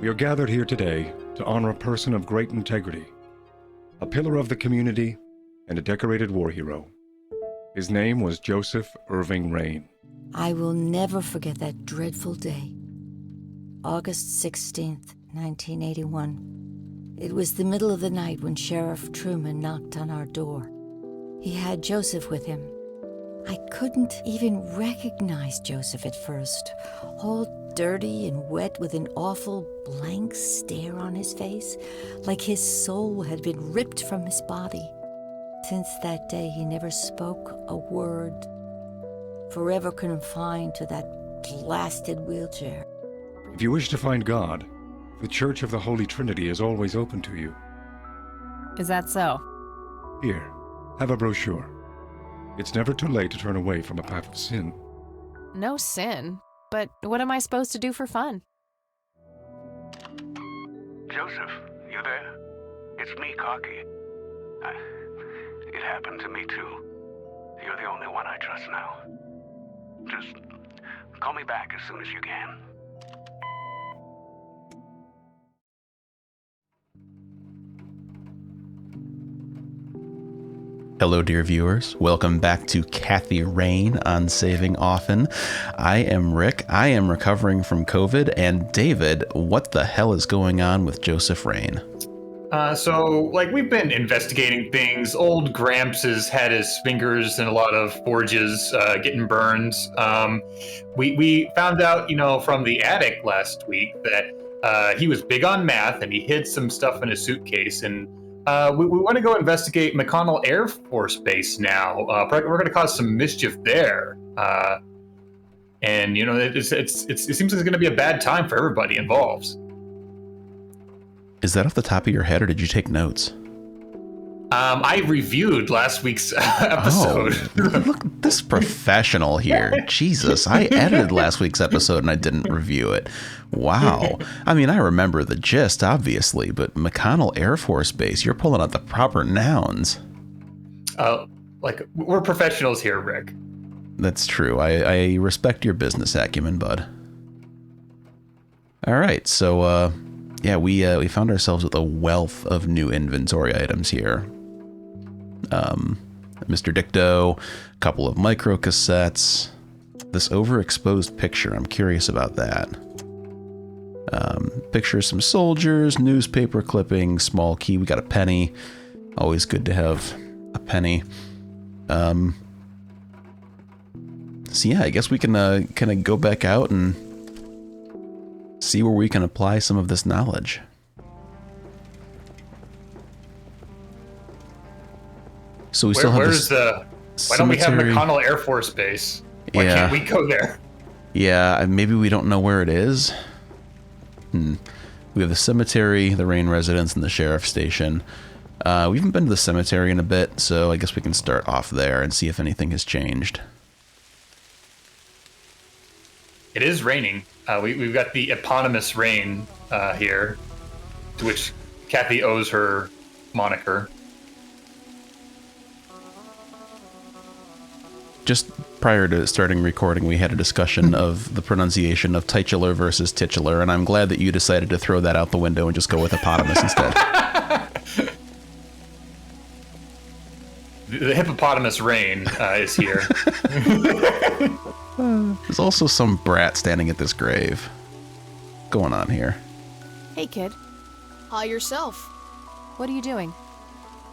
We are gathered here today to honor a person of great integrity, a pillar of the community, and a decorated war hero. His name was Joseph Irving Rain. I will never forget that dreadful day. August 16th, 1981. It was the middle of the night when Sheriff Truman knocked on our door. He had Joseph with him. I couldn't even recognize Joseph at first, all dirty and wet with an awful blank stare on his face, like his soul had been ripped from his body. Since that day, he never spoke a word, forever confined to that blasted wheelchair. If you wish to find God, the Church of the Holy Trinity is always open to you. Is that so? Here, have a brochure. It's never too late to turn away from a path of sin. No sin. But what am I supposed to do for fun? Joseph, you there? It's me, Cocky. It happened to me too. You're the only one I trust now. Just call me back as soon as you can. Hello, dear viewers. Welcome back to Kathy Rain on Saving Often. I am Rick. I am recovering from COVID. And David, what the hell is going on with Joseph Rain? We've been investigating things. Old Gramps has had his fingers in a lot of forges, getting burned. We found out, from the attic last week that he was big on math and he hid some stuff in his suitcase. And we want to go investigate McConnell Air Force Base now. We're going to cause some mischief there. It seems like it's going to be a bad time for everybody involved. Is that off the top of your head, or did you take notes? I reviewed last week's episode. Oh, look, this professional here. Jesus, I edited last week's episode and I didn't review it. Wow. I mean, I remember the gist, obviously, but McConnell Air Force Base, you're pulling out the proper nouns. We're professionals here, Rick. That's true. I respect your business acumen, bud. All right, so we found ourselves with a wealth of new inventory items here. Mr. Dicto, a couple of micro cassettes, this overexposed picture. I'm curious about that. Pictures, some soldiers, newspaper clippings, small key. We got a penny. Always good to have a penny. I guess we can kind of go back out and see where we can apply some of this knowledge. So we still have why don't we have McConnell Air Force Base? Why can't we go there? Yeah, maybe we don't know where it is. We have the cemetery, the Rain residence, and the sheriff's station. We haven't been to the cemetery in a bit, so I guess we can start off there and see if anything has changed. It is raining. We've got the eponymous rain here, to which Kathy owes her moniker. Just prior to starting recording, we had a discussion of the pronunciation of titular versus titular, and I'm glad that you decided to throw that out the window and just go with eponymous instead. The hippopotamus rain is here. There's also some brat standing at this grave. Going on here. Hey, kid. Hi yourself. What are you doing?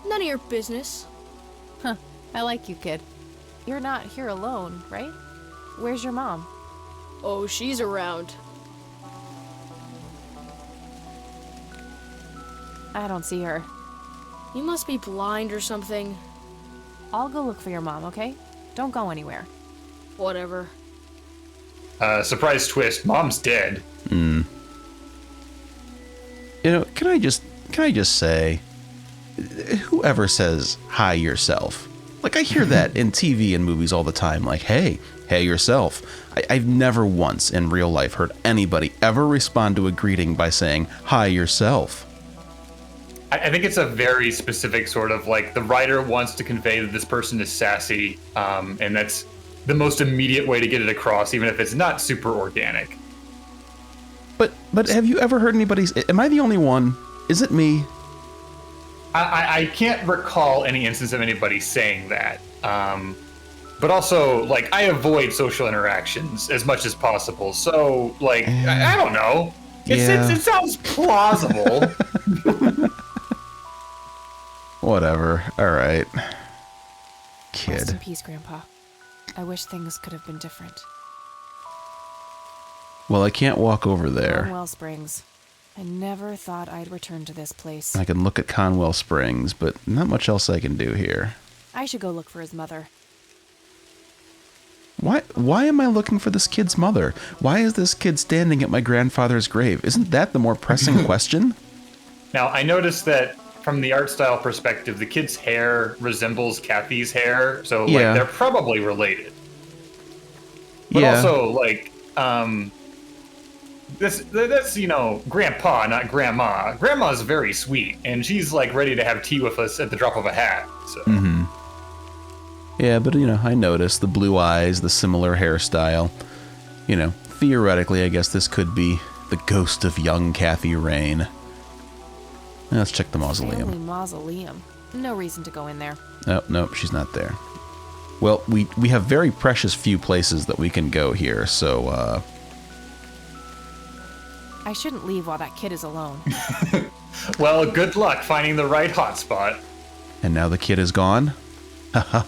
None of your business. Huh. I like you, kid. You're not here alone, right? Where's your mom? Oh, she's around. I don't see her. You must be blind or something. I'll go look for your mom, okay? Don't go anywhere. Whatever. Surprise twist, Mom's dead. Can I just say, whoever says hi yourself, like I hear that in TV and movies all the time, like, hey yourself. I've never once in real life heard anybody ever respond to a greeting by saying hi yourself. I think it's a very specific sort of, like, the writer wants to convey that this person is sassy, and that's the most immediate way to get it across, even if it's not super organic. But have you ever heard anybody's... Am I the only one? Is it me? I can't recall any instance of anybody saying that. But also, like, I avoid social interactions as much as possible. So, like, I don't know. It sounds plausible. Whatever. All right. Rest in Kid. peace, Grandpa. I wish things could have been different. Well, I can't walk over there. Conwell Springs. I never thought I'd return to this place. I can look at Conwell Springs, but not much else I can do here. I should go look for his mother. Why am I looking for this kid's mother? Why is this kid standing at my grandfather's grave? Isn't that the more pressing question? Now, I noticed that from the art style perspective, the kid's hair resembles Kathy's hair, so like they're probably related. But also, like, that's you know, Grandpa, not Grandma. Grandma's very sweet, and she's like ready to have tea with us at the drop of a hat. So. Mm-hmm. Yeah, but, you know, I noticed the blue eyes, the similar hairstyle. You know, theoretically, I guess this could be the ghost of young Kathy Rain. Let's check the mausoleum. Family mausoleum. No reason to go in there. Oh, nope, she's not there. Well, we have very precious few places that we can go here, so, I shouldn't leave while that kid is alone. Well, good luck finding the right hotspot. And now the kid is gone?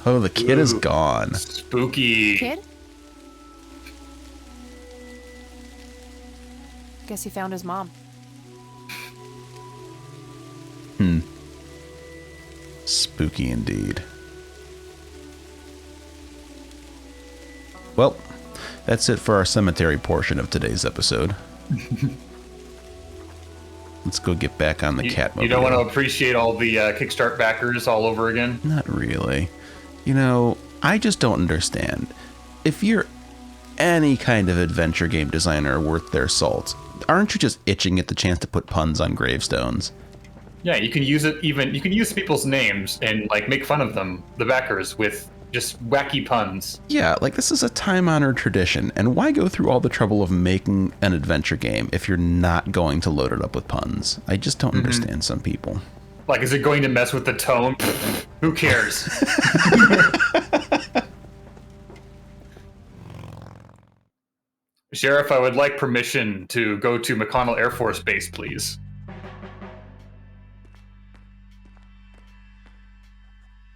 Oh, the kid is gone. Spooky. Kid? Guess he found his mom. Spooky indeed. Well, that's it for our cemetery portion of today's episode. Let's go get back on the Catmobile. You don't want to appreciate all the Kickstart backers all over again? Not really. You know, I just don't understand. If you're any kind of adventure game designer worth their salt, aren't you just itching at the chance to put puns on gravestones? Yeah, you can use it even. You can use people's names and like make fun of them, the backers, with just wacky puns. Yeah, like this is a time-honored tradition, and why go through all the trouble of making an adventure game if you're not going to load it up with puns? I just don't understand some people. Like, is it going to mess with the tone? Who cares? Sheriff, I would like permission to go to McConnell Air Force Base, please.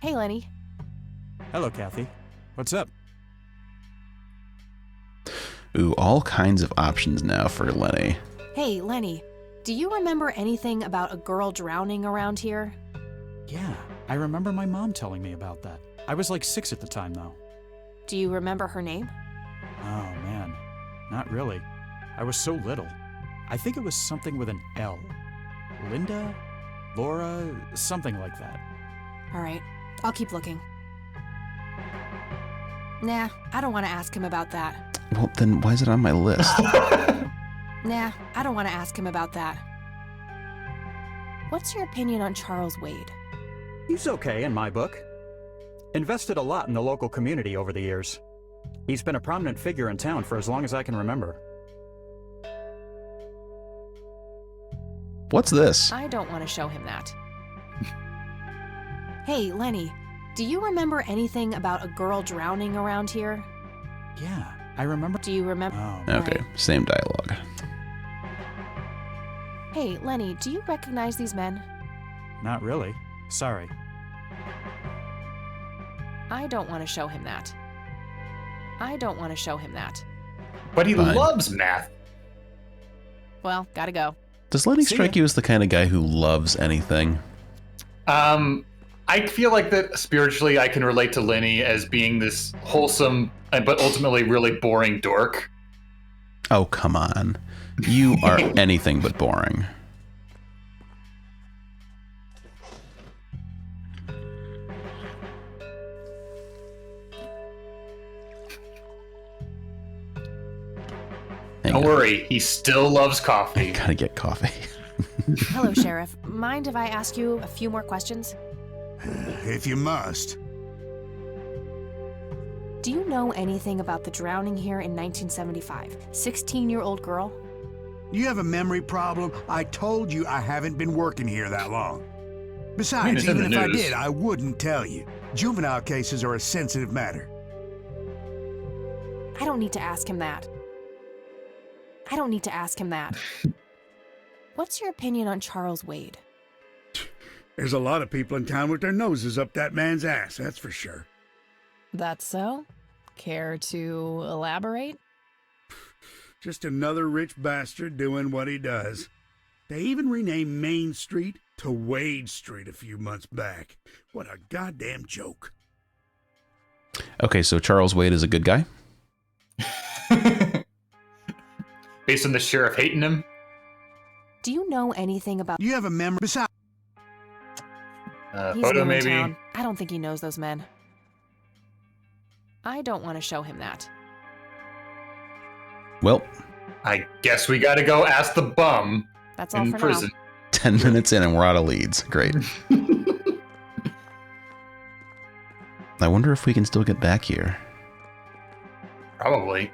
Hey, Lenny. Hello, Kathy. What's up? Ooh, all kinds of options now for Lenny. Hey, Lenny. Do you remember anything about a girl drowning around here? Yeah, I remember my mom telling me about that. I was like 6 at the time, though. Do you remember her name? Oh, man. Not really. I was so little. I think it was something with an L. Linda? Laura? Something like that. All right, I'll keep looking. Nah, I don't want to ask him about that. Well, then why is it on my list? Nah, I don't want to ask him about that. What's your opinion on Charles Wade? He's okay in my book. Invested a lot in the local community over the years. He's been a prominent figure in town for as long as I can remember. What's this? I don't want to show him that. Hey, Lenny, do you remember anything about a girl drowning around here? Yeah, I remember. Do you remember? Oh, Okay, Right. same dialogue. Hey, Lenny, do you recognize these men? not really. Sorry. I don't want to show him that. I don't want to show him that. But he Fine. loves math. Well, gotta go. Does Lenny See strike ya. you as the kind of guy who loves anything? I feel like that spiritually I can relate to Lenny as being this wholesome but ultimately really boring dork. Oh, come on. You are anything but boring. Hang Don't on. worry, he still loves I coffee. gotta get coffee. Hello, Sheriff. Mind if I ask you a few more questions? If you must. Do you know anything about the drowning here in 1975? 16-year-old girl? You have a memory problem? I told you I haven't been working here that long. Besides, it's in even the if I news. did, I wouldn't tell you. Juvenile cases are a sensitive matter. I don't need to ask him that. What's your opinion on Charles Wade? There's a lot of people in town with their noses up that man's ass, that's for sure. That's so? Care to elaborate? Just another rich bastard doing what he does. They even renamed Main Street to Wade Street a few months back. What a goddamn joke. Okay, so Charles Wade is a good guy? Based on the sheriff hating him? Do you know anything about... You have a memory... Besides... He's Photo new in maybe? town. I don't think he knows those men. I don't want to show him that. Well, I guess we gotta go ask the bum That's all in for prison. 10 minutes in and we're out of leads. Great. I wonder if we can still get back here. Probably.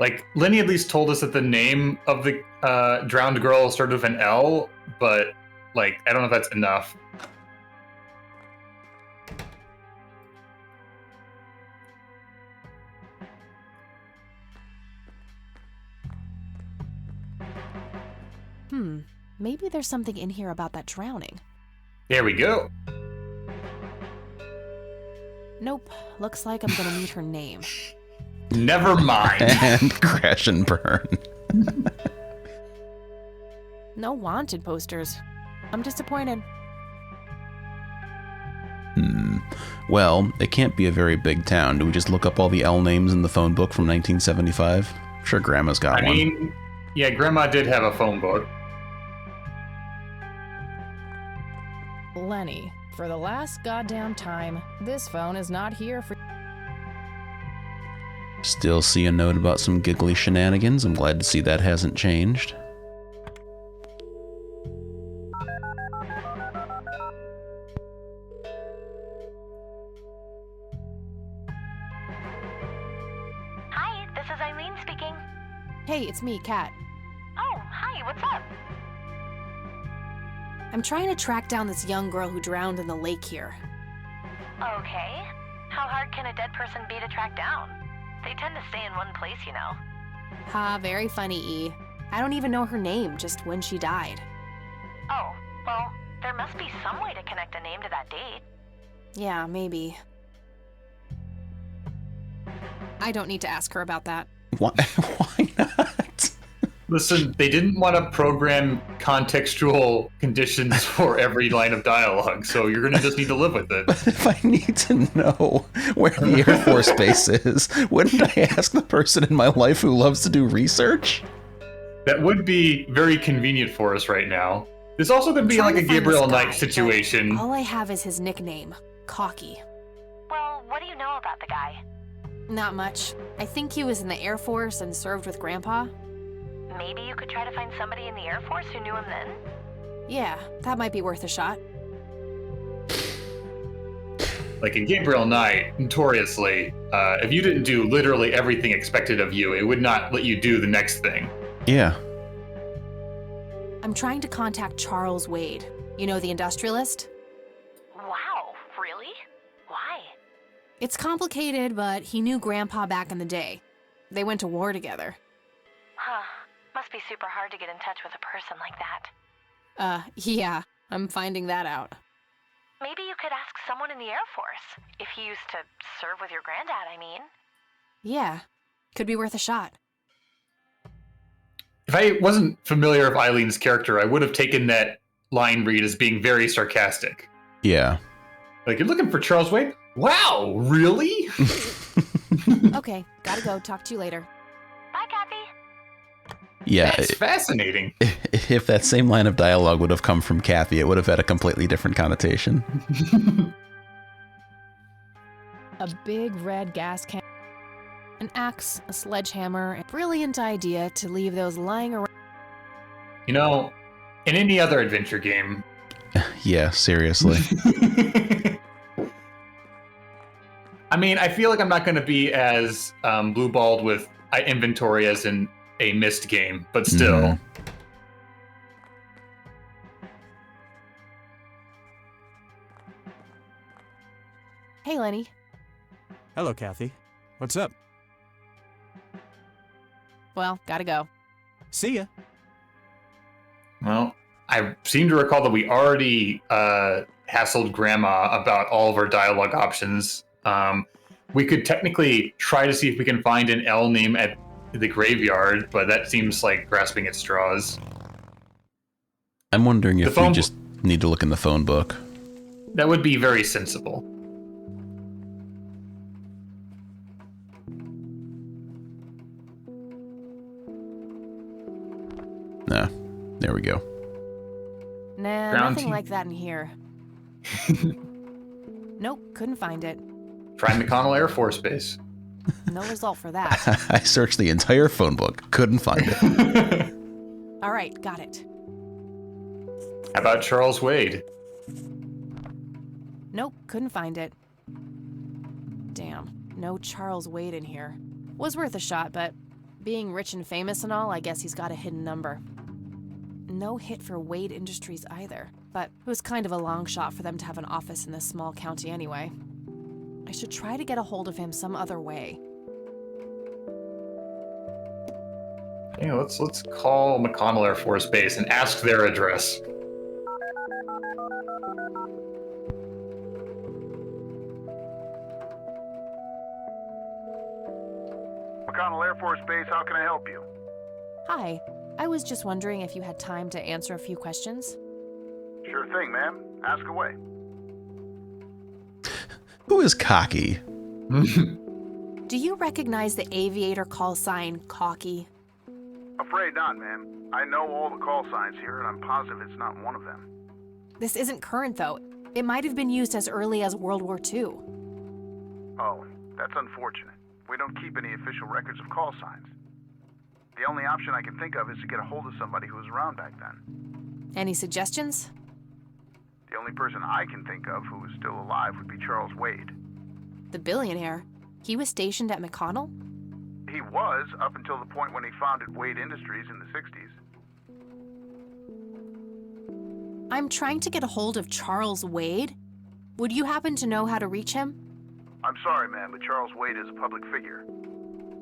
Like, Lenny at least told us that the name of the drowned girl started with an L, but, like, I don't know if that's enough. Maybe there's something in here about that drowning. There we go. Nope. Looks like I'm gonna need her name. Never mind. And crash and burn. No wanted posters. I'm disappointed. Well, it can't be a very big town. Do we just look up all the L names in the phone book from 1975? I'm sure Grandma's got I one. mean, yeah, Grandma did have a phone book. Lenny, for the last goddamn time, this phone is not here for... Still see a note about some giggly shenanigans. I'm glad to see that hasn't changed. Hi, this is Eileen speaking. Hey, it's me, Kat. Oh, hi, what's up? I'm trying to track down this young girl who drowned in the lake here. Okay. How hard can a dead person be to track down? They tend to stay in one place, you know. Ha, very funny, E. I don't even know her name, just when she died. Oh, well, there must be some way to connect a name to that date. Yeah, maybe. I don't need to ask her about that. Why, why not? Listen, they didn't want to program contextual conditions for every line of dialogue, so you're going to just need to live with it. But if I need to know where the Air Force Base is, wouldn't I ask the person in my life who loves to do research? That would be very convenient for us right now. This also could be Trying like a to find Gabriel this guy, Knight situation. but all I have is his nickname, Cocky. Well, what do you know about the guy? Not much. I think he was in the Air Force and served with Grandpa. Maybe you could try to find somebody in the Air Force who knew him then? Yeah, that might be worth a shot. Like in Gabriel Knight, notoriously, if you didn't do literally everything expected of you, it would not let you do the next thing. Yeah. I'm trying to contact Charles Wade. You know, the industrialist? Wow, really? Why? It's complicated, but he knew Grandpa back in the day. They went to war together. Huh. Must be super hard to get in touch with a person like that. Yeah, I'm finding that out. Maybe you could ask someone in the Air Force. If he used to serve with your granddad, I mean. Yeah, could be worth a shot. If I wasn't familiar with Eileen's character, I would have taken that line read as being very sarcastic. Yeah. Like, you're looking for Charles Wade? Wow, really? Okay, gotta go. Talk to you later. Bye, Kathy. Yeah. That's fascinating. If that same line of dialogue would have come from Kathy, it would have had a completely different connotation. A big red gas can, an axe, a sledgehammer, a brilliant idea to leave those lying around. You know, in any other adventure game... Yeah, seriously. I mean, I feel like I'm not going to be as blue-balled with inventory as in a missed game, but still. Mhm. Hey, Lenny. Hello, Kathy. What's up? Well, gotta go. See ya. Well, I seem to recall that we already hassled Grandma about all of our dialogue options. We could technically try to see if we can find an L name at the graveyard, but that seems like grasping at straws. I'm wondering if we phone just need to look in the phone book. That would be very sensible. Nah, there we go. Nah, Ground nothing team. like that in here. Nope, couldn't find it. Try McConnell Air Force Base. No result for that. I searched the entire phone book, couldn't find it. All right, got it. How about Charles Wade? Nope, couldn't find it. Damn, no Charles Wade in here. Was worth a shot, but being rich and famous and all, I guess he's got a hidden number. No hit for Wade Industries either, but it was kind of a long shot for them to have an office in this small county anyway. I should try to get a hold of him some other way. Yeah, let's call McConnell Air Force Base and ask their address. McConnell Air Force Base, how can I help you? Hi, I was just wondering if you had time to answer a few questions. Sure thing, ma'am. Ask away. Who is Cocky? Do you recognize the aviator call sign, Cocky? Afraid not, ma'am. I know all the call signs here, and I'm positive it's not one of them. This isn't current, though. It might have been used as early as World War II. Oh, that's unfortunate. We don't keep any official records of call signs. The only option I can think of is to get a hold of somebody who was around back then. Any suggestions? The only person I can think of who is still alive would be Charles Wade. The billionaire. He was stationed at McConnell? He was, up until the point when he founded Wade Industries in the 60s. I'm trying to get a hold of Charles Wade. Would you happen to know how to reach him? I'm sorry, ma'am, but Charles Wade is a public figure.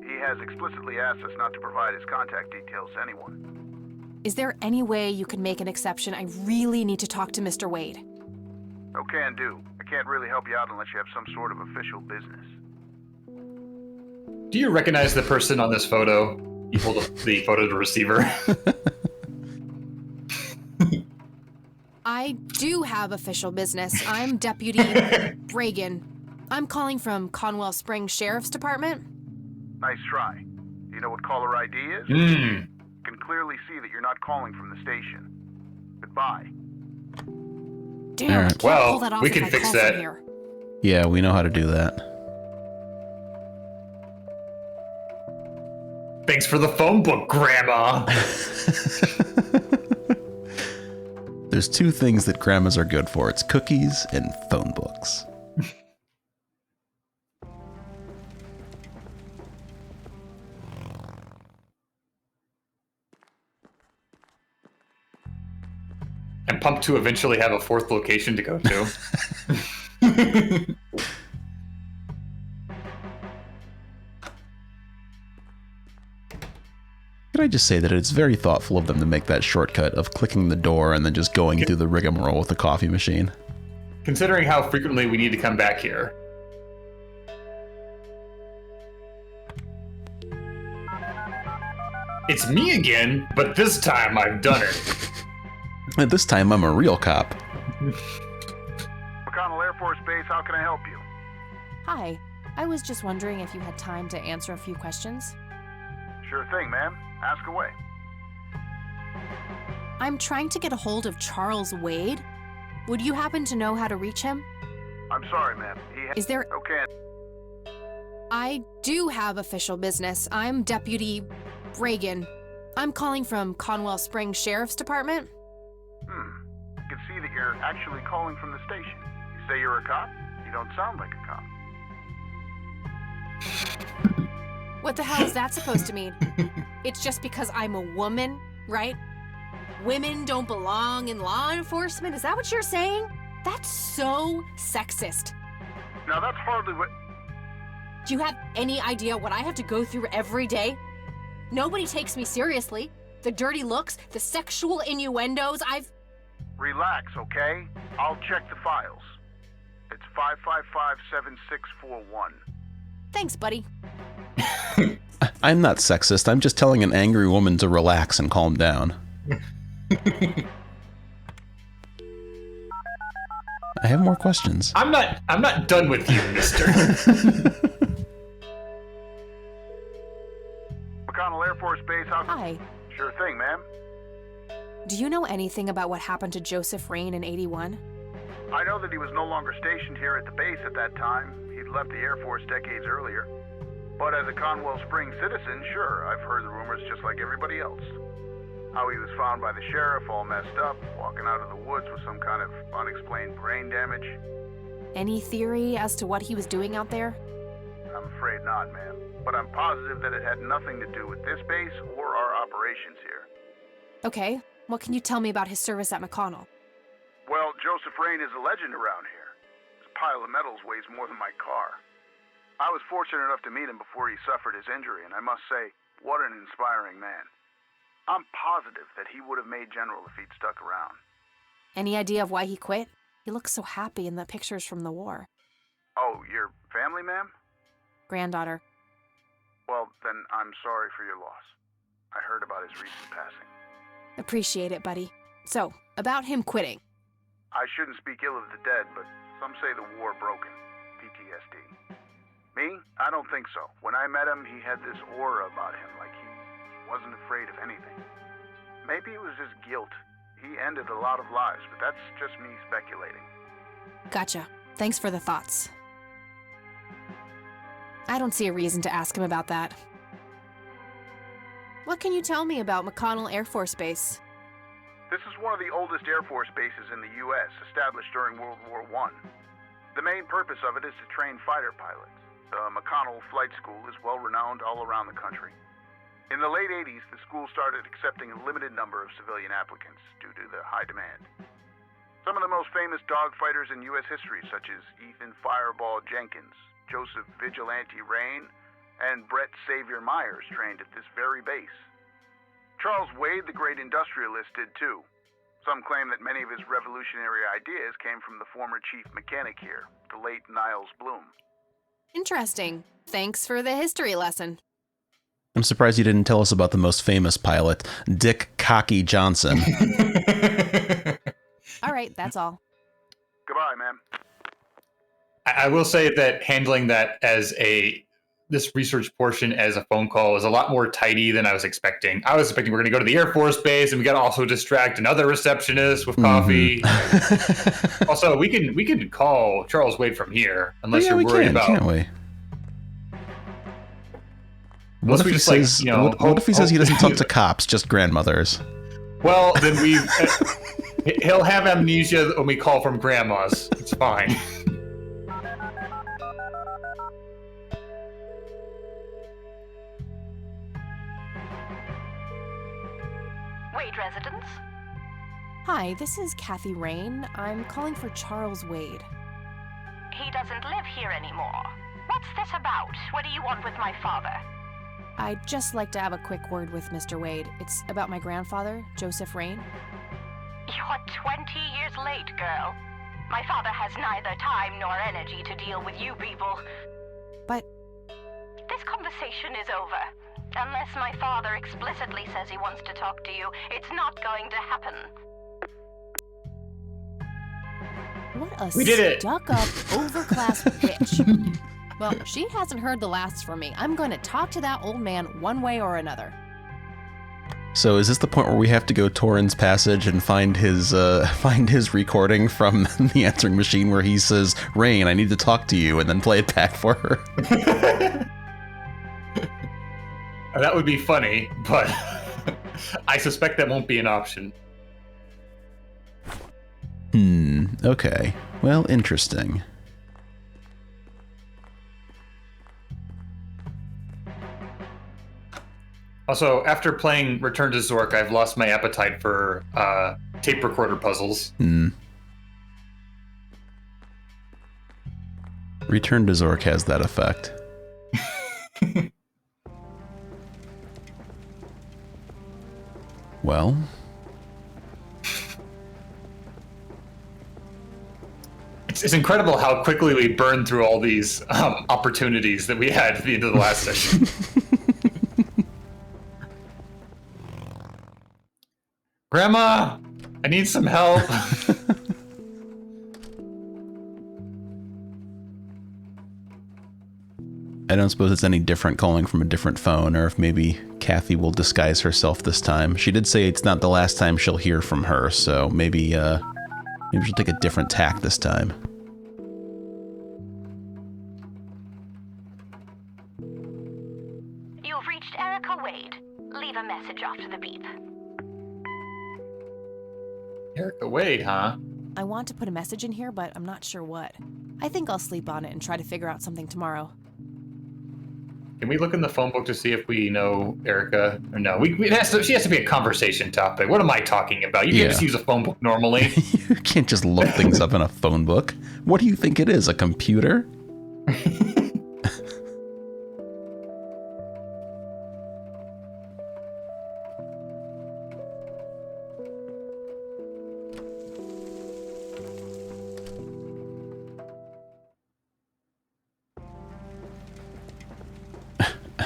He has explicitly asked us not to provide his contact details to anyone. Is there any way you could make an exception? I really need to talk to Mr. Wade. Oh, can do. I can't really help you out unless you have some sort of official business. Do you recognize the person on this photo? You hold up the photo to the receiver. I do have official business. I'm Deputy Reagan. I'm calling from Conwell Springs Sheriff's Department. Nice try. Do you know what caller ID is? Hmm. Can clearly see that you're not calling from the station. Goodbye. Damn, All I right. can't Well, pull that off we if can I fix call that. from here. Yeah, we know how to do that. Thanks for the phone book, Grandma. There's two things that grandmas are good for. It's cookies and phone books. I'm pumped to eventually have a fourth location to go to. Can I just say that it's very thoughtful of them to make that shortcut of clicking the door and then just going through the rigmarole with the coffee machine? Considering how frequently we need to come back here. It's me again, but this time I've done it. And this time I'm a real cop. McConnell Air Force Base, how can I help you? Hi, I was just wondering if you had time to answer a few questions. Sure thing, ma'am. Ask away. I'm trying to get a hold of Charles Wade. Would you happen to know how to reach him? I'm sorry, ma'am. Is there... Okay. I do have official business. I'm Deputy Reagan. I'm calling from Conwell Springs Sheriff's Department. I can see that you're actually calling from the station. You say you're a cop? You don't sound like a cop. What the hell is that supposed to mean? It's just because I'm a woman, right? Women don't belong in law enforcement? Is that what you're saying? That's so sexist. Now that's hardly what... Do you have any idea what I have to go through every day? Nobody takes me seriously. The dirty looks, the sexual innuendos, Relax, okay? I'll check the files. It's 555-7641. Thanks, buddy. I'm not sexist. I'm just telling an angry woman to relax and calm down. I have more questions. I'm not done with you, mister. McConnell Air Force Base, Hi. Sure thing, ma'am. Do you know anything about what happened to Joseph Rain in '81? I know that he was no longer stationed here at the base at that time. He'd left the Air Force decades earlier. But as a Conwell Springs citizen, sure, I've heard the rumors just like everybody else. How he was found by the sheriff all messed up, walking out of the woods with some kind of unexplained brain damage. Any theory as to what he was doing out there? I'm afraid not, ma'am. But I'm positive that it had nothing to do with this base or our operations here. Okay, what can you tell me about his service at McConnell? Well, Joseph Rain is a legend around here. His pile of medals weighs more than my car. I was fortunate enough to meet him before he suffered his injury, and I must say, what an inspiring man. I'm positive that he would have made general if he'd stuck around. Any idea of why he quit? He looks so happy in the pictures from the war. Oh, your family, ma'am? Granddaughter. Well, then I'm sorry for your loss. I heard about his recent passing. Appreciate it, buddy. So, about him quitting. I shouldn't speak ill of the dead, but some say the war broke him. PTSD. Me? I don't think so. When I met him, he had this aura about him, like he wasn't afraid of anything. Maybe it was just guilt. He ended a lot of lives, but that's just me speculating. Gotcha. Thanks for the thoughts. I don't see a reason to ask him about that. What can you tell me about McConnell Air Force Base? This is one of the oldest Air Force bases in the U.S., established during World War I. The main purpose of it is to train fighter pilots. The McConnell Flight School is well-renowned all around the country. In the late 80s, the school started accepting a limited number of civilian applicants due to the high demand. Some of the most famous dogfighters in U.S. history, such as Ethan Fireball Jenkins, Joseph Vigilante Rain, and Brett Savior Myers, trained at this very base. Charles Wade, the great industrialist, did too. Some claim that many of his revolutionary ideas came from the former chief mechanic here, the late Niles Bloom. Interesting. Thanks for the history lesson. I'm surprised you didn't tell us about the most famous pilot, Dick Cocky Johnson. All right, that's all. Goodbye, ma'am. I will say that handling that as this research portion as a phone call is a lot more tidy than I was expecting. I was expecting we're going to go to the Air Force Base and we got to also distract another receptionist with coffee. Also, we can call Charles Wade from here unless you're worried about. Can't we? What if, what if he says he doesn't talk to cops, just grandmothers? Well, then he'll have amnesia when we call from grandmas. It's fine. Wade residence? Hi, this is Kathy Rain. I'm calling for Charles Wade. He doesn't live here anymore. What's this about? What do you want with my father? I'd just like to have a quick word with Mr. Wade. It's about my grandfather, Joseph Rain. You're 20 years late, girl. My father has neither time nor energy to deal with you people. But... This conversation is over. Unless my father explicitly says he wants to talk to you, it's not going to happen. What a We did it. stuck-up, overclass bitch. Well, she hasn't heard the last from me. I'm going to talk to that old man one way or another. So is this the point where we have to go Torrens Passage and find his recording from the answering machine where he says, "Rain, I need to talk to you," and then play it back for her? That would be funny, but I suspect that won't be an option. Okay. Well, interesting. Also, after playing Return to Zork, I've lost my appetite for tape recorder puzzles. Return to Zork has that effect. Well... It's incredible how quickly we burned through all these opportunities that we had at the end of the last session. Grandma, I need some help. I don't suppose it's any different calling from a different phone, or if maybe Kathy will disguise herself this time. She did say it's not the last time she'll hear from her, so maybe she'll take a different tack this time. You've reached Erica Wade. Leave a message after the beep. Erica Wade, huh? I want to put a message in here, but I'm not sure what. I think I'll sleep on it and try to figure out something tomorrow. Can we look in the phone book to see if we know Erica? Or no, she has to be a conversation topic. What am I talking about? You can't just use a phone book normally. You can't just look things up in a phone book. What do you think it is, a computer?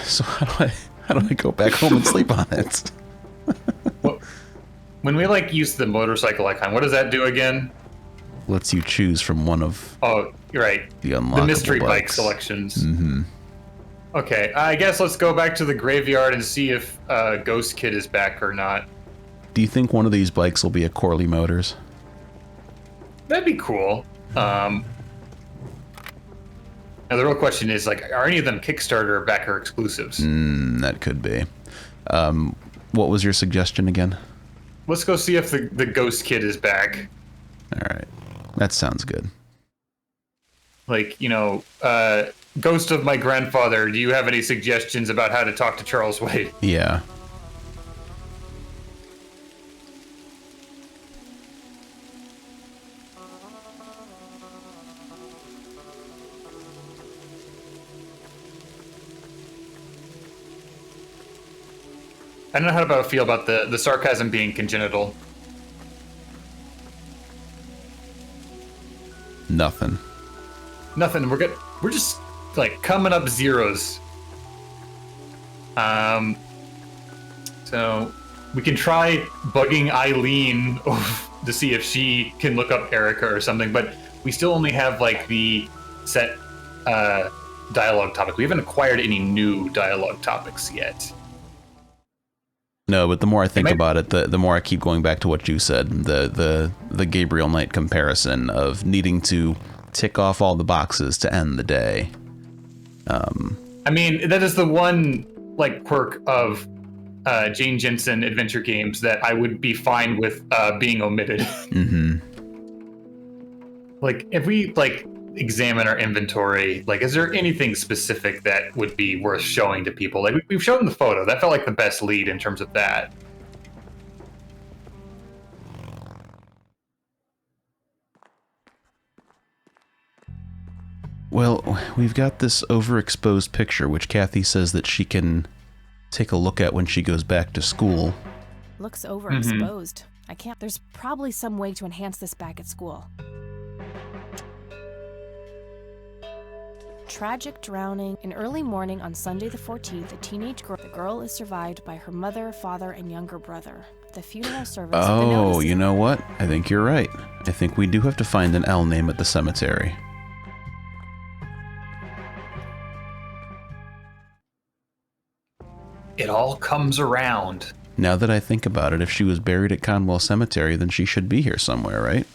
So how do I go back home and sleep on it? Well, when we use the motorcycle icon, what does that do again? Lets you choose from one of you're right. The mystery bike bikes. selections. Mm-hmm. Okay, I guess let's go back to the graveyard and see if Ghost Kid is back or not. Do you think one of these bikes will be a Corley Motors? That'd be cool. Now the real question is, are any of them Kickstarter or backer exclusives? That could be. What was your suggestion again? Let's go see if the Ghost Kid is back. All right. That sounds good. Ghost of my grandfather, do you have any suggestions about how to talk to Charles Wade? Yeah. I don't know how to feel about the sarcasm being congenital. Nothing. We're just coming up zeros. So we can try bugging Eileen to see if she can look up Erica or something, but we still only have the set dialogue topic. We haven't acquired any new dialogue topics yet. No, but the more I think about it, the more I keep going back to what you said, the Gabriel Knight comparison of needing to tick off all the boxes to end the day. I mean, that is the one quirk of Jane Jensen adventure games that I would be fine with being omitted. Mm-hmm. If we examine our inventory, is there anything specific that would be worth showing to people? We've shown the photo. That felt like the best lead in terms of that. Well, we've got this overexposed picture, which Kathy says that she can take a look at when she goes back to school. Looks overexposed. I can't. There's probably some way to enhance this back at school. Tragic drowning. In early morning on Sunday the 14th, a teenage girl. The girl is survived by her mother, father, and younger brother. The funeral service. Oh, you know what? I think you're right. I think we do have to find an L name at the cemetery. It all comes around. Now that I think about it, if she was buried at Conwell Cemetery, then she should be here somewhere, right?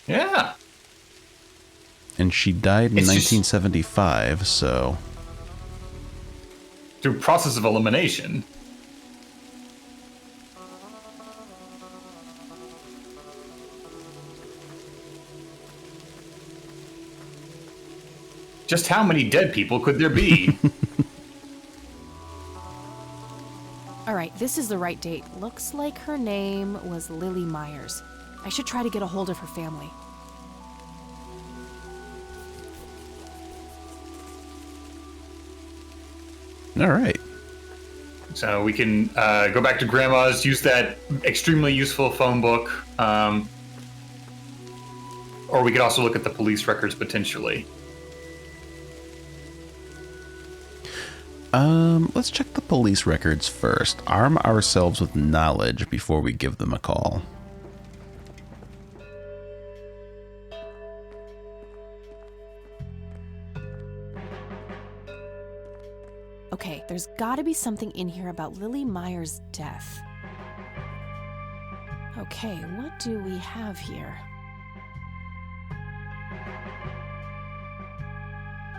Yeah. And she died in 1975, so... Through process of elimination. Just how many dead people could there be? This is the right date. Looks like her name was Lily Myers. I should try to get a hold of her family. All right. So we can go back to Grandma's, use that extremely useful phone book, or we could also look at the police records potentially. Let's check the police records first. Arm ourselves with knowledge before we give them a call. Okay, there's gotta be something in here about Lily Myers' death. Okay, what do we have here?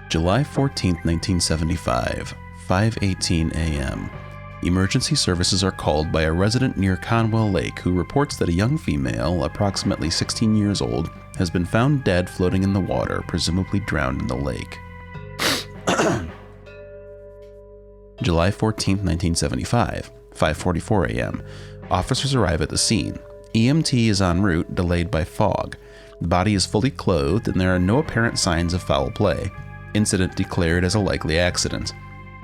July 14th, 1975, 5:18 a.m. Emergency services are called by a resident near Conwell Lake who reports that a young female, approximately 16 years old, has been found dead floating in the water, presumably drowned in the lake. July 14th, 1975, 5:44 a.m. Officers arrive at the scene. EMT is en route, delayed by fog. The body is fully clothed and there are no apparent signs of foul play. Incident declared as a likely accident.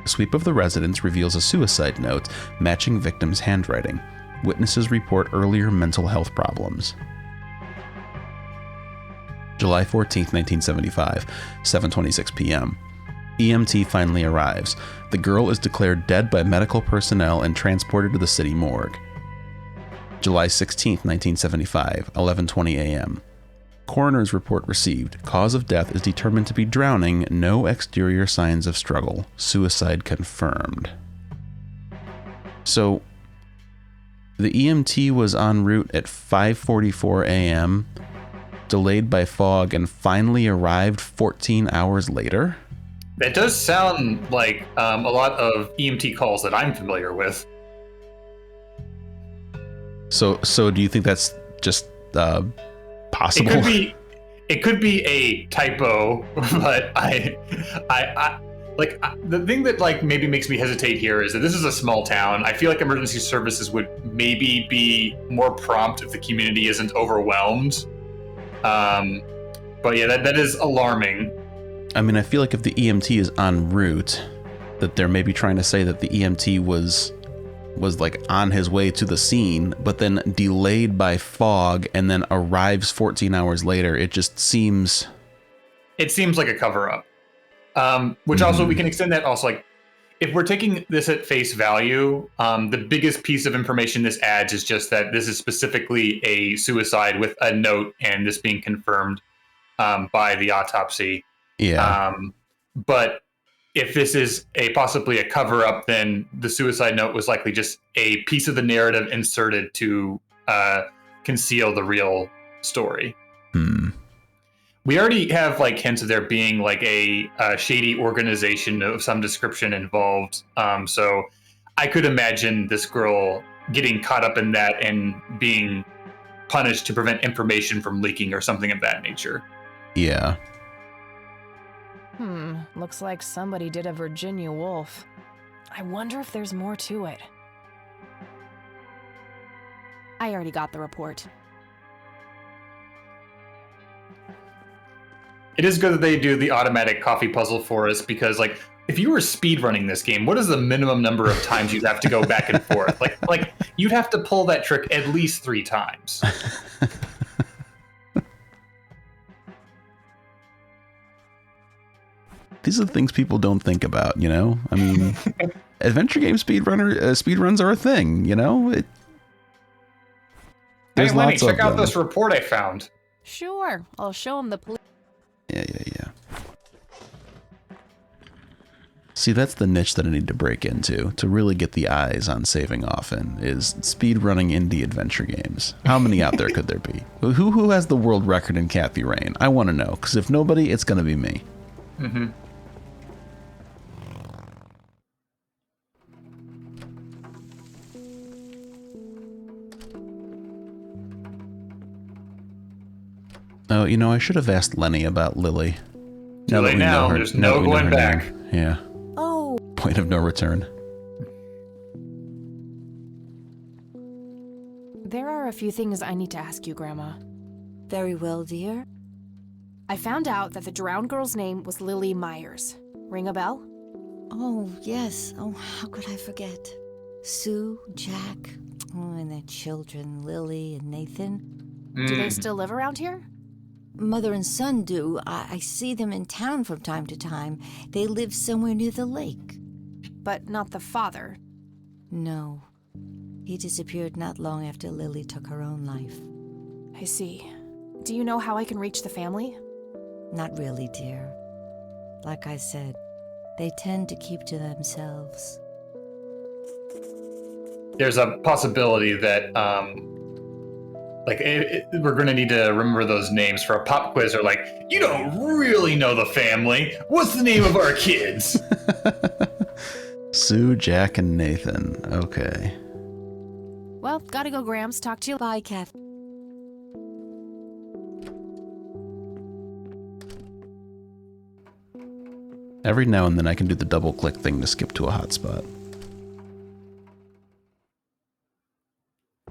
A sweep of the residence reveals a suicide note matching victim's handwriting. Witnesses report earlier mental health problems. July 14th, 1975, 7:26 p.m. EMT finally arrives. The girl is declared dead by medical personnel and transported to the city morgue. July 16th, 1975, 11:20 a.m. Coroner's report received. Cause of death is determined to be drowning. No exterior signs of struggle. Suicide confirmed. So, the EMT was en route at 5:44 a.m., delayed by fog, and finally arrived 14 hours later? That does sound like a lot of EMT calls that I'm familiar with. So do you think that's just possible? It could be a typo, but the thing that maybe makes me hesitate here is that this is a small town. I feel like emergency services would maybe be more prompt if the community isn't overwhelmed. But yeah, that is alarming. I mean, I feel like if the EMT is en route, that they're maybe trying to say that the EMT was like on his way to the scene, but then delayed by fog and then arrives 14 hours later. It just seems... It seems like a cover-up. Which also, we can extend that also, like, if we're taking this at face value, the biggest piece of information this adds is just that this is specifically a suicide with a note, and this being confirmed by the autopsy. Yeah. But if this is possibly a cover-up, then the suicide note was likely just a piece of the narrative inserted to conceal the real story. We already have hints of there being a shady organization of some description involved. So I could imagine this girl getting caught up in that and being punished to prevent information from leaking or something of that nature. Yeah. Looks like somebody did a Virginia Woolf. I wonder if there's more to it. I already got the report. It is good that they do the automatic coffee puzzle for us, because if you were speedrunning this game, what is the minimum number of times you'd have to go back and forth? Like you'd have to pull that trick at least 3 times. These are the things people don't think about, you know? I mean, adventure game speedruns are a thing, you know? There's hey, Lenny, lots of check out them. this report I found. Sure, I'll show him the police. Yeah. See, that's the niche that I need to break into to really get the eyes on saving often, is speedrunning indie adventure games. How many out there could there be? Who has the world record in Kathy Rain? I want to know, because if nobody, it's going to be me. Mm-hmm. Oh, you know, I should have asked Lenny about Lily. Too late now. There's no going back. Yeah. Oh. Point of no return. few things I need to ask you, Grandma. Very well, dear. I found out that the drowned girl's name was Lily Myers. Ring a bell? Oh, yes. Oh, how could I forget? Sue, Jack, and their children, Lily and Nathan. Do they still live around here? Mother and son do. I see them in town from time to time. They live somewhere near the lake. But not the father. No. He disappeared not long after Lily took her own life. I see. Do you know how I can reach the family? Not really, dear. Like I said, they tend to keep to themselves. There's a possibility that, we're going to need to remember those names for a pop quiz. Or like, you don't really know the family. What's the name of our kids? Sue, Jack, and Nathan. Okay. Well, gotta go, Grams. Talk to you. Bye, Kath. Every now and then I can do the double-click thing to skip to a hotspot.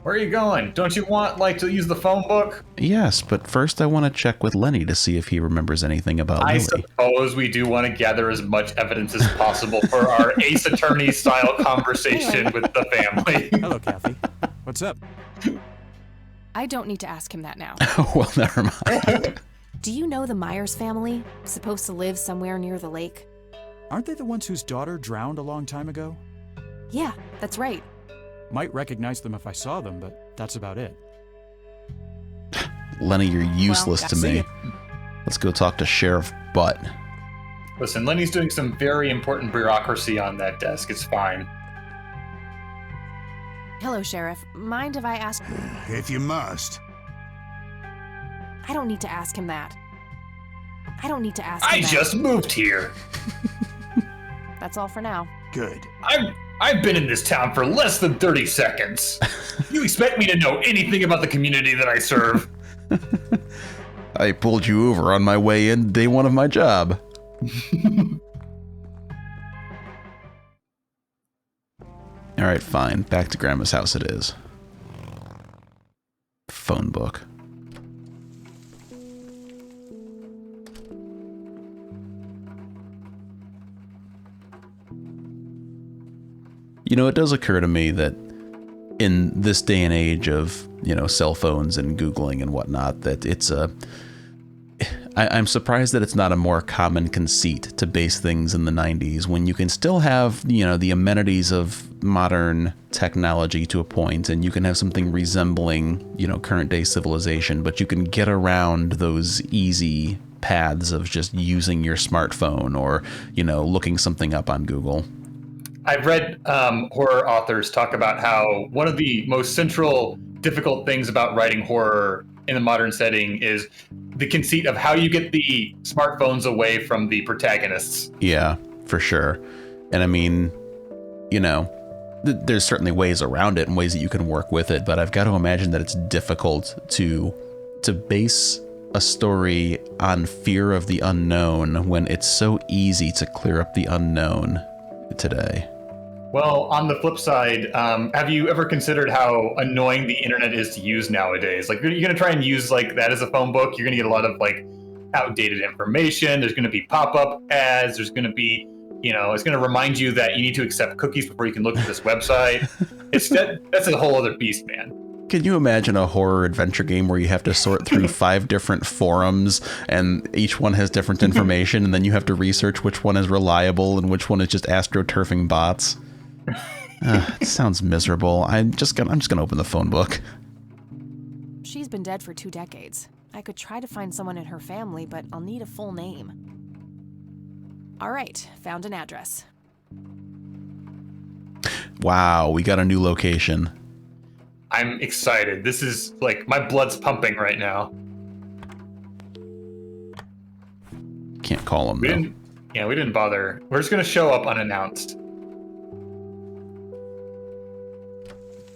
Where are you going? Don't you want, to use the phone book? Yes, but first I want to check with Lenny to see if he remembers anything about I Lily. suppose we do want to gather as much evidence as possible for our Ace Attorney-style conversation with the family. Hello, Kathy. What's up? I don't need to ask him that now. Oh, well, never mind. Do you know the Myers family? Supposed to live somewhere near the lake? Aren't they the ones whose daughter drowned a long time ago? Yeah, that's right. Might recognize them if I saw them, but that's about it. Lenny, you're useless Well, to me. Let's go talk to Sheriff Butt. Listen, Lenny's doing some very important bureaucracy on that desk. It's fine. Hello, Sheriff. Mind if I ask... If you must. I don't need to ask him that. I don't need to ask him I that. just moved here. That's all for now. Good. I've been in this town for less than 30 seconds. You expect me to know anything about the community that I serve? I pulled you over on my way in day one of my job. All right, fine. Back to Grandma's house it is. Phone book. You know, it does occur to me that in this day and age of, cell phones and Googling and whatnot, that it's I'm surprised that it's not a more common conceit to base things in the 90s when you can still have, the amenities of modern technology to a point, and you can have something resembling, current day civilization, but you can get around those easy paths of just using your smartphone or, looking something up on Google. I've read horror authors talk about how one of the most central difficult things about writing horror in the modern setting is the conceit of how you get the smartphones away from the protagonists. Yeah, for sure. And I mean, there's certainly ways around it and ways that you can work with it, but I've got to imagine that it's difficult to base a story on fear of the unknown when it's so easy to clear up the unknown today. Well, on the flip side, have you ever considered how annoying the internet is to use nowadays? Like, you're going to try and use that as a phone book. You're going to get a lot of outdated information. There's going to be pop-up ads. There's going to be, it's going to remind you that you need to accept cookies before you can look at this website. That's a whole other beast, man. Can you imagine a horror adventure game where you have to sort through 5 different forums and each one has different information, and then you have to research which one is reliable and which one is just astroturfing bots? It sounds miserable. I'm just gonna open the phone book. She's been dead for 2 decades. I could try to find someone in her family, but I'll need a full name. All right, found an address. Wow, we got a new location. I'm excited. This is my blood's pumping right now. Can't call him. We didn't bother. We're just gonna show up unannounced.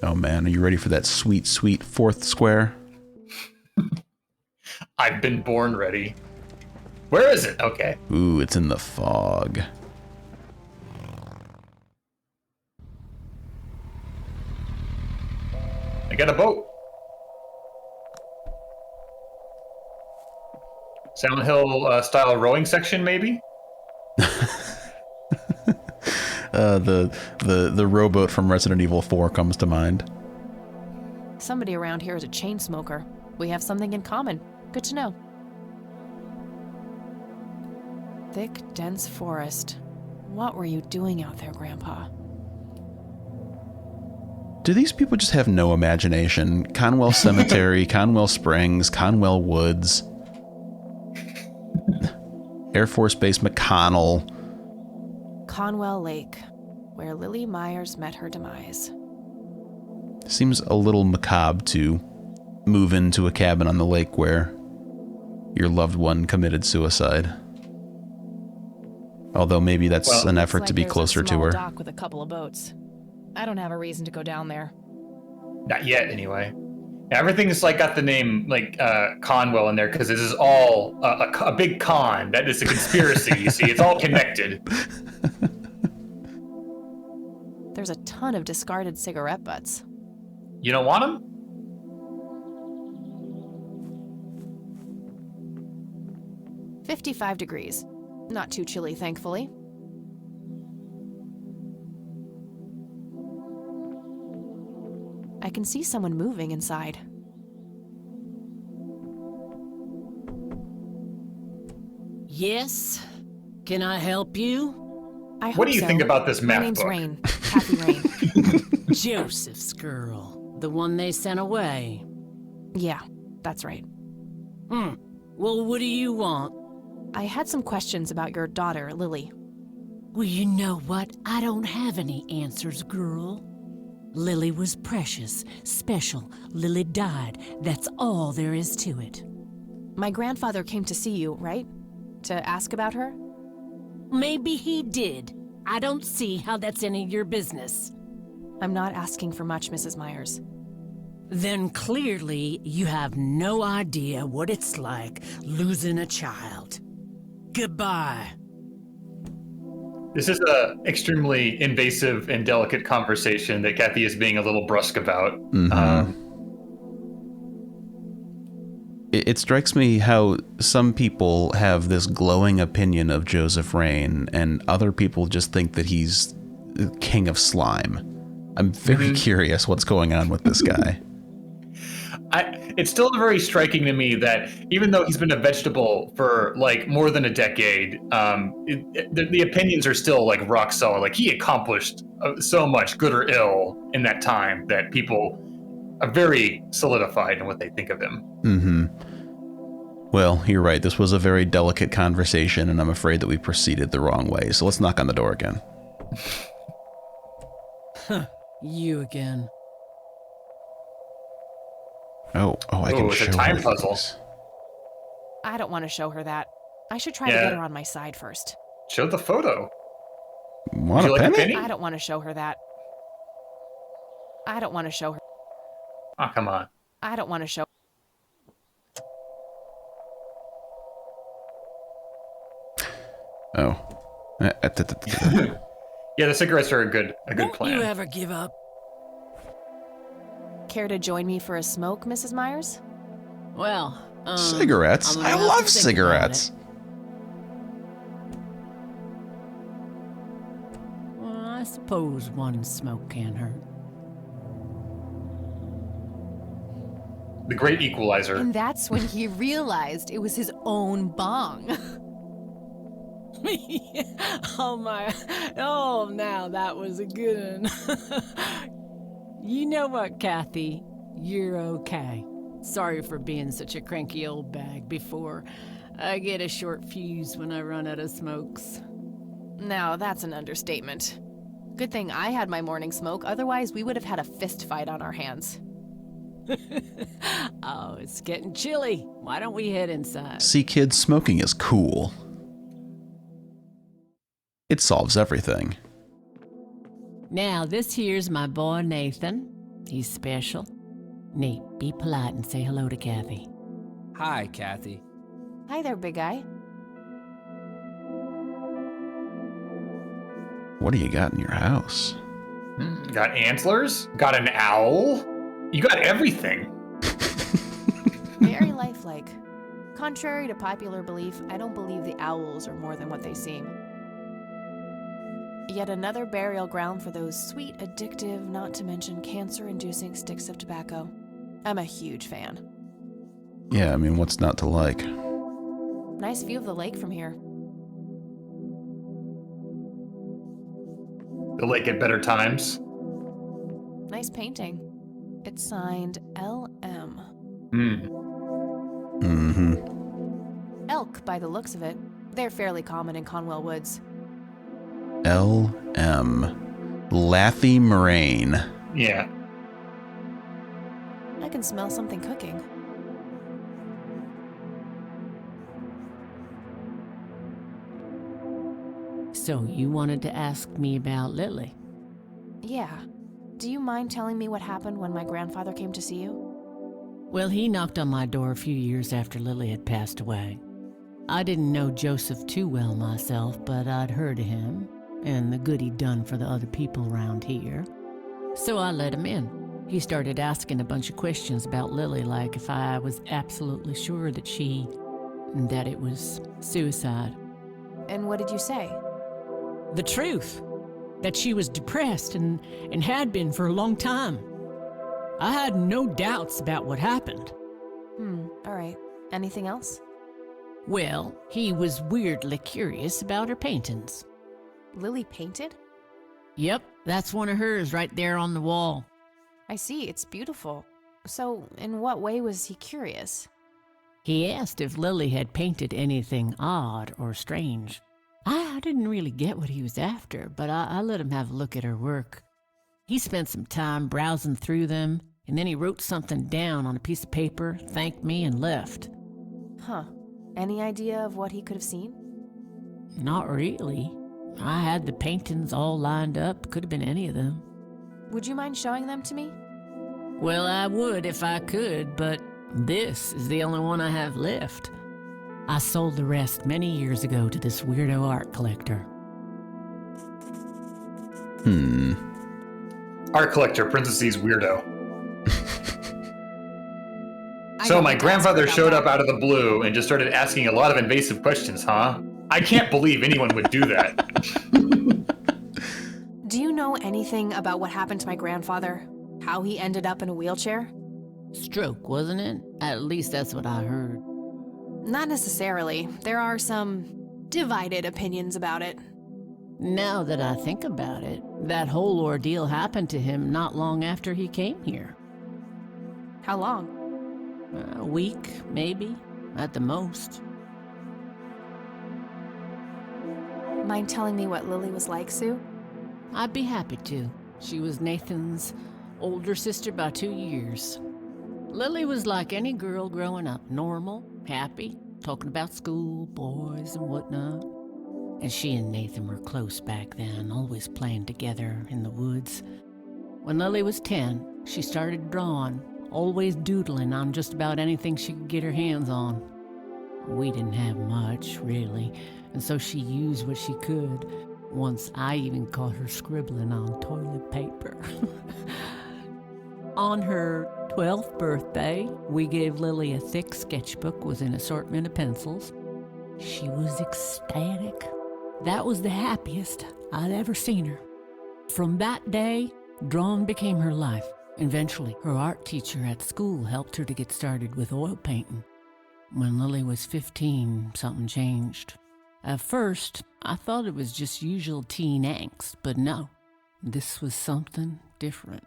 Oh man, are you ready for that sweet, sweet 4th square? I've been born ready. Where is it? Okay. Ooh, it's in the fog. I got a boat. Silent Hill style rowing section, maybe? The rowboat from Resident Evil 4 comes to mind. Somebody around here is a chain smoker. We have something in common. Good to know. Thick, dense forest. What were you doing out there, Grandpa? Do these people just have no imagination? Conwell Cemetery, Conwell Springs, Conwell Woods, Air Force Base McConnell. Conwell Lake, where Lily Myers met her demise. Seems a little macabre to move into a cabin on the lake where your loved one committed suicide. Although maybe that's an effort to be closer to her. Dock with a couple of boats. I don't have a reason to go down there. Not yet, anyway. Everything's like got the name like Conwell in there because this is all a big con. That is a conspiracy. You see, it's all connected. There's a ton of discarded cigarette butts. You don't want them? 55 degrees. Not too chilly, thankfully. I can see someone moving inside. Yes? Can I help you? What do you think about this math My name's book? Rain. Kathy Rain. Joseph's girl. The one they sent away. Yeah, that's right. Well, what do you want? I had some questions about your daughter, Lily. Well, you know what? I don't have any answers, girl. Lily was precious, special. Lily died. That's all there is to it. My grandfather came to see you, right? To ask about her? Maybe he did. I don't see how that's any of your business. I'm not asking for much, Mrs. Myers. Then clearly you have no idea what it's like losing a child. Goodbye. This is a extremely invasive and delicate conversation that Kathy is being a little brusque about. It strikes me how some people have this glowing opinion of Joseph Rain, and other people just think that he's the king of slime. I'm very curious what's going on with this guy. It's still very striking to me that even though he's been a vegetable for like more than a decade, the opinions are still like rock solid. Like he accomplished so much, good or ill, in that time that people are very solidified in what they think of him. Well, you're right. This was a very delicate conversation, and I'm afraid that we proceeded the wrong way. So let's knock on the door again. You again. Oh, I can show it's a time her puzzle. things. I don't want to show her that. I should try to get her on my side first. Show the photo. Want a penny? I don't want to show her that. I don't want to show her. Oh, come on. I don't want to show. Oh. Yeah, the cigarettes are a good Won't plan. you ever give up? Care to join me for a smoke, Mrs. Myers? Well, cigarettes? I'm I gonna have love to think cigarettes. about it. Well, I suppose one smoke can't hurt. The great equalizer. And that's when he realized it was his own bong. Oh my, oh now that was a good one. You know what, Kathy? You're okay. Sorry for being such a cranky old bag before. I get a short fuse when I run out of smokes. Now, that's an understatement. Good thing I had my morning smoke, otherwise we would have had a fist fight on our hands. Oh, it's getting chilly. Why don't we head inside? See, kids, smoking is cool. It solves everything. Now, this here's my boy Nathan. He's special. Nate, be polite and say hello to Kathy. Hi, Kathy. Hi there, big guy. What do you got in your house? Got antlers? Got an owl? You got everything. Very lifelike. Contrary to popular belief, I don't believe the owls are more than what they seem. Yet another burial ground for those sweet, addictive, not to mention cancer-inducing sticks of tobacco. I'm a huge fan. Yeah, I mean, what's not to like? Nice view of the lake from here. The lake at better times. Nice painting. It's signed LM. Elk, by the looks of it. They're fairly common in Conwell Woods. LM. Lathy Moraine. Yeah. I can smell something cooking. So you wanted to ask me about Lily? Yeah. Do you mind telling me what happened when my grandfather came to see you? Well, he knocked on my door a few years after Lily had passed away. I didn't know Joseph too well myself, but I'd heard of him and the good he'd done for the other people around here. So I let him in. He started asking a bunch of questions about Lily, like if I was absolutely sure that it was suicide. And what did you say? The truth. That she was depressed and had been for a long time. I had no doubts about what happened. All right. Anything else? Well, he was weirdly curious about her paintings. Lily painted? Yep, that's one of hers right there on the wall. I see, it's beautiful. So, in what way was he curious? He asked if Lily had painted anything odd or strange. I didn't really get what he was after, but I let him have a look at her work. He spent some time browsing through them, and then he wrote something down on a piece of paper, thanked me, and left. Huh. Any idea of what he could have seen? Not really. I had the paintings all lined up. Could have been any of them. Would you mind showing them to me? Well, I would if I could, but this is the only one I have left. I sold the rest many years ago to this weirdo art collector. Art collector, parentheses, weirdo. So my grandfather showed up out of the blue and just started asking a lot of invasive questions, huh? I can't believe anyone would do that. Do you know anything about what happened to my grandfather? How he ended up in a wheelchair? Stroke, wasn't it? At least that's what I heard. Not necessarily. There are some divided opinions about it. Now that I think about it, that whole ordeal happened to him not long after he came here. How long? A week, maybe, at the most. Mind telling me what Lily was like, Sue? I'd be happy to. She was Nathan's older sister by 2 years. Lily was like any girl growing up, normal, happy, talking about school, boys, and whatnot. And she and Nathan were close back then, always playing together in the woods. When Lily was 10, she started drawing, always doodling on just about anything she could get her hands on. We didn't have much, really, and so she used what she could. Once I even caught her scribbling on toilet paper. On her 12th birthday, we gave Lily a thick sketchbook with an assortment of pencils. She was ecstatic. That was the happiest I'd ever seen her. From that day, drawing became her life. Eventually, her art teacher at school helped her to get started with oil painting. When Lily was 15, something changed. At first, I thought it was just usual teen angst, but no, this was something different.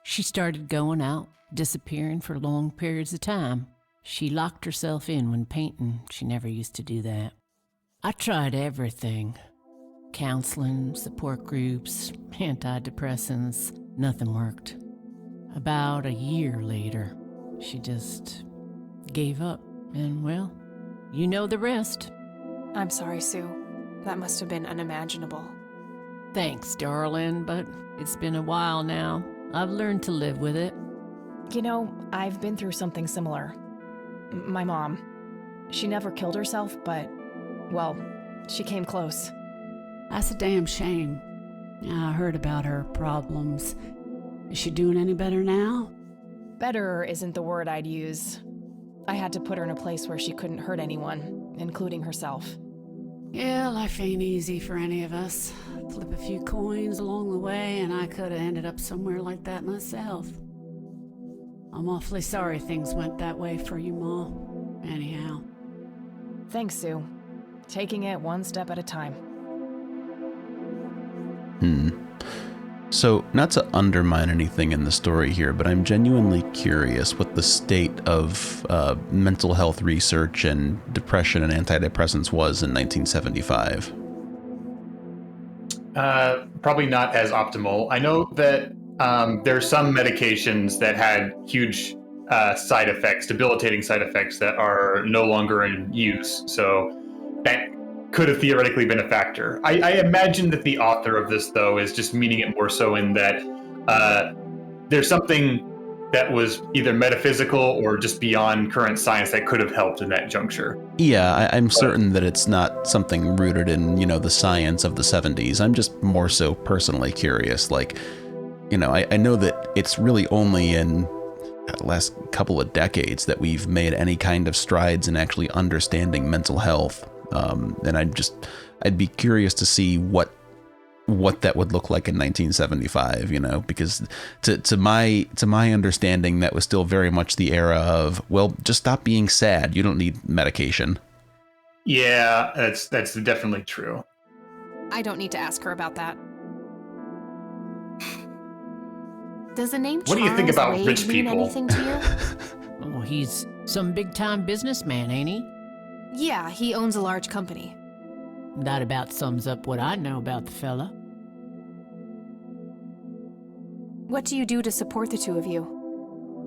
She started going out, disappearing for long periods of time. She locked herself in when painting. She never used to do that. I tried everything. Counseling, support groups, antidepressants. Nothing worked. About a year later, she just gave up. And well, you know the rest. I'm sorry, Sue. That must have been unimaginable. Thanks, darling, but it's been a while now. I've learned to live with it. You know, I've been through something similar. My mom. She never killed herself, but, well, she came close. That's a damn shame. I heard about her problems. Is she doing any better now? Better isn't the word I'd use. I had to put her in a place where she couldn't hurt anyone, including herself. Yeah, life ain't easy for any of us. Flip a few coins along the way, and I could have ended up somewhere like that myself. I'm awfully sorry things went that way for you, Ma. Anyhow. Thanks, Sue. Taking it one step at a time. So, not to undermine anything in the story here, but I'm genuinely curious what the state of mental health research and depression and antidepressants was in 1975. Probably not as optimal. I know that there are some medications that had huge side effects, debilitating side effects that are no longer in use. So that could have theoretically been a factor. I imagine that the author of this, though, is just meaning it more so in that there's something that was either metaphysical or just beyond current science that could have helped in that juncture. Yeah, I'm certain that it's not something rooted in, the science of the 70s. I'm just more so personally curious. Like, I know that it's really only in the last couple of decades that we've made any kind of strides in actually understanding mental health. And I'd be curious to see what that would look like in 1975, because to my understanding, that was still very much the era of, well, just stop being sad. You don't need medication. Yeah, that's definitely true. I don't need to ask her about that. Does the name What do you think Charles about Wade rich mean people? anything to you? Oh, he's some big-time businessman, ain't he? Yeah, he owns a large company. That about sums up what I know about the fella. What do you do to support the two of you?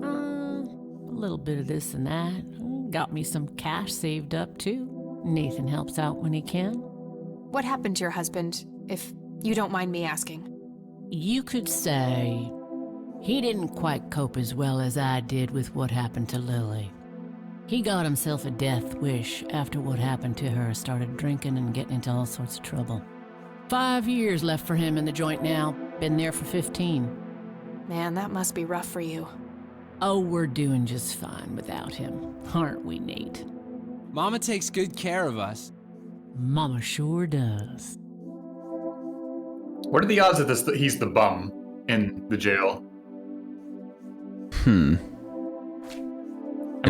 A little bit of this and that. Got me some cash saved up, too. Nathan helps out when he can. What happened to your husband, if you don't mind me asking? You could say he didn't quite cope as well as I did with what happened to Lily. He got himself a death wish after what happened to her, started drinking and getting into all sorts of trouble. 5 years left for him in the joint now. Been there for 15. Man, that must be rough for you. Oh, we're doing just fine without him, aren't we, Nate? Mama takes good care of us. Mama sure does. What are the odds that he's the bum in the jail? I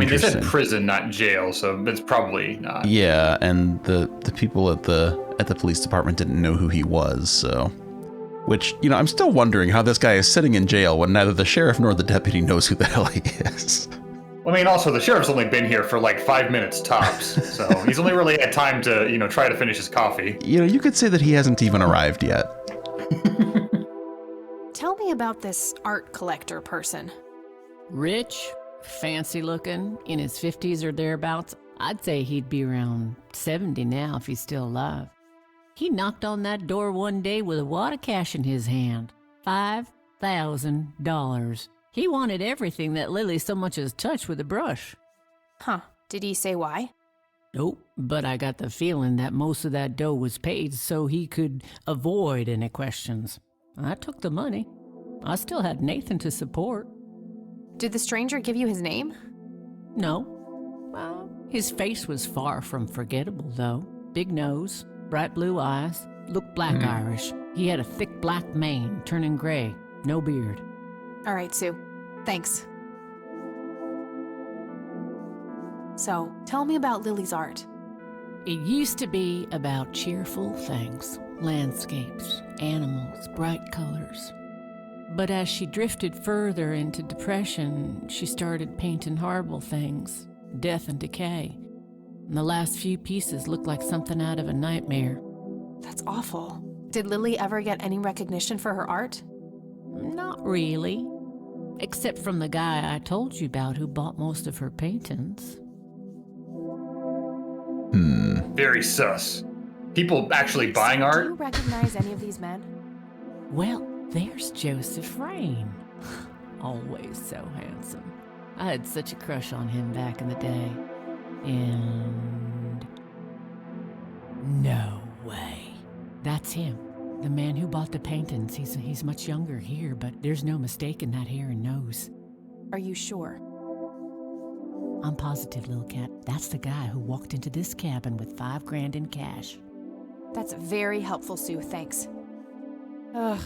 mean, they said prison, not jail, so it's probably not. Yeah, and the people at the police department didn't know who he was, so. Which, I'm still wondering how this guy is sitting in jail when neither the sheriff nor the deputy knows who the hell he is. Well, I mean, also, the sheriff's only been here for like 5 minutes tops, so he's only really had time to, try to finish his coffee. You could say that he hasn't even arrived yet. Tell me about this art collector person. Rich, fancy looking, in his 50s or thereabouts. I'd say he'd be around 70 now if he's still alive. He knocked on that door one day with a wad of cash in his hand. $5,000. He wanted everything that Lily so much as touched with a brush. Huh. Did he say why? Nope, but I got the feeling that most of that dough was paid so he could avoid any questions. I took the money. I still had Nathan to support. Did the stranger give you his name? No. Well, his face was far from forgettable, though. Big nose, bright blue eyes, looked black Irish. He had a thick black mane, turning gray, no beard. All right, Sue. Thanks. So, tell me about Lily's art. It used to be about cheerful things, landscapes, animals, bright colors. But as she drifted further into depression, she started painting horrible things, death and decay. And the last few pieces looked like something out of a nightmare. That's awful. Did Lily ever get any recognition for her art? Not really. Except from the guy I told you about who bought most of her paintings. Very sus. People actually buying Do art? you recognize any of these men? Well, there's Joseph Rain. Always so handsome. I had such a crush on him back in the day. And... no way. That's him. The man who bought the paintings. He's much younger here, but there's no mistaking that hair and nose. Are you sure? I'm positive, little cat. That's the guy who walked into this cabin with $5,000 in cash. That's very helpful, Sue. Thanks. Ugh.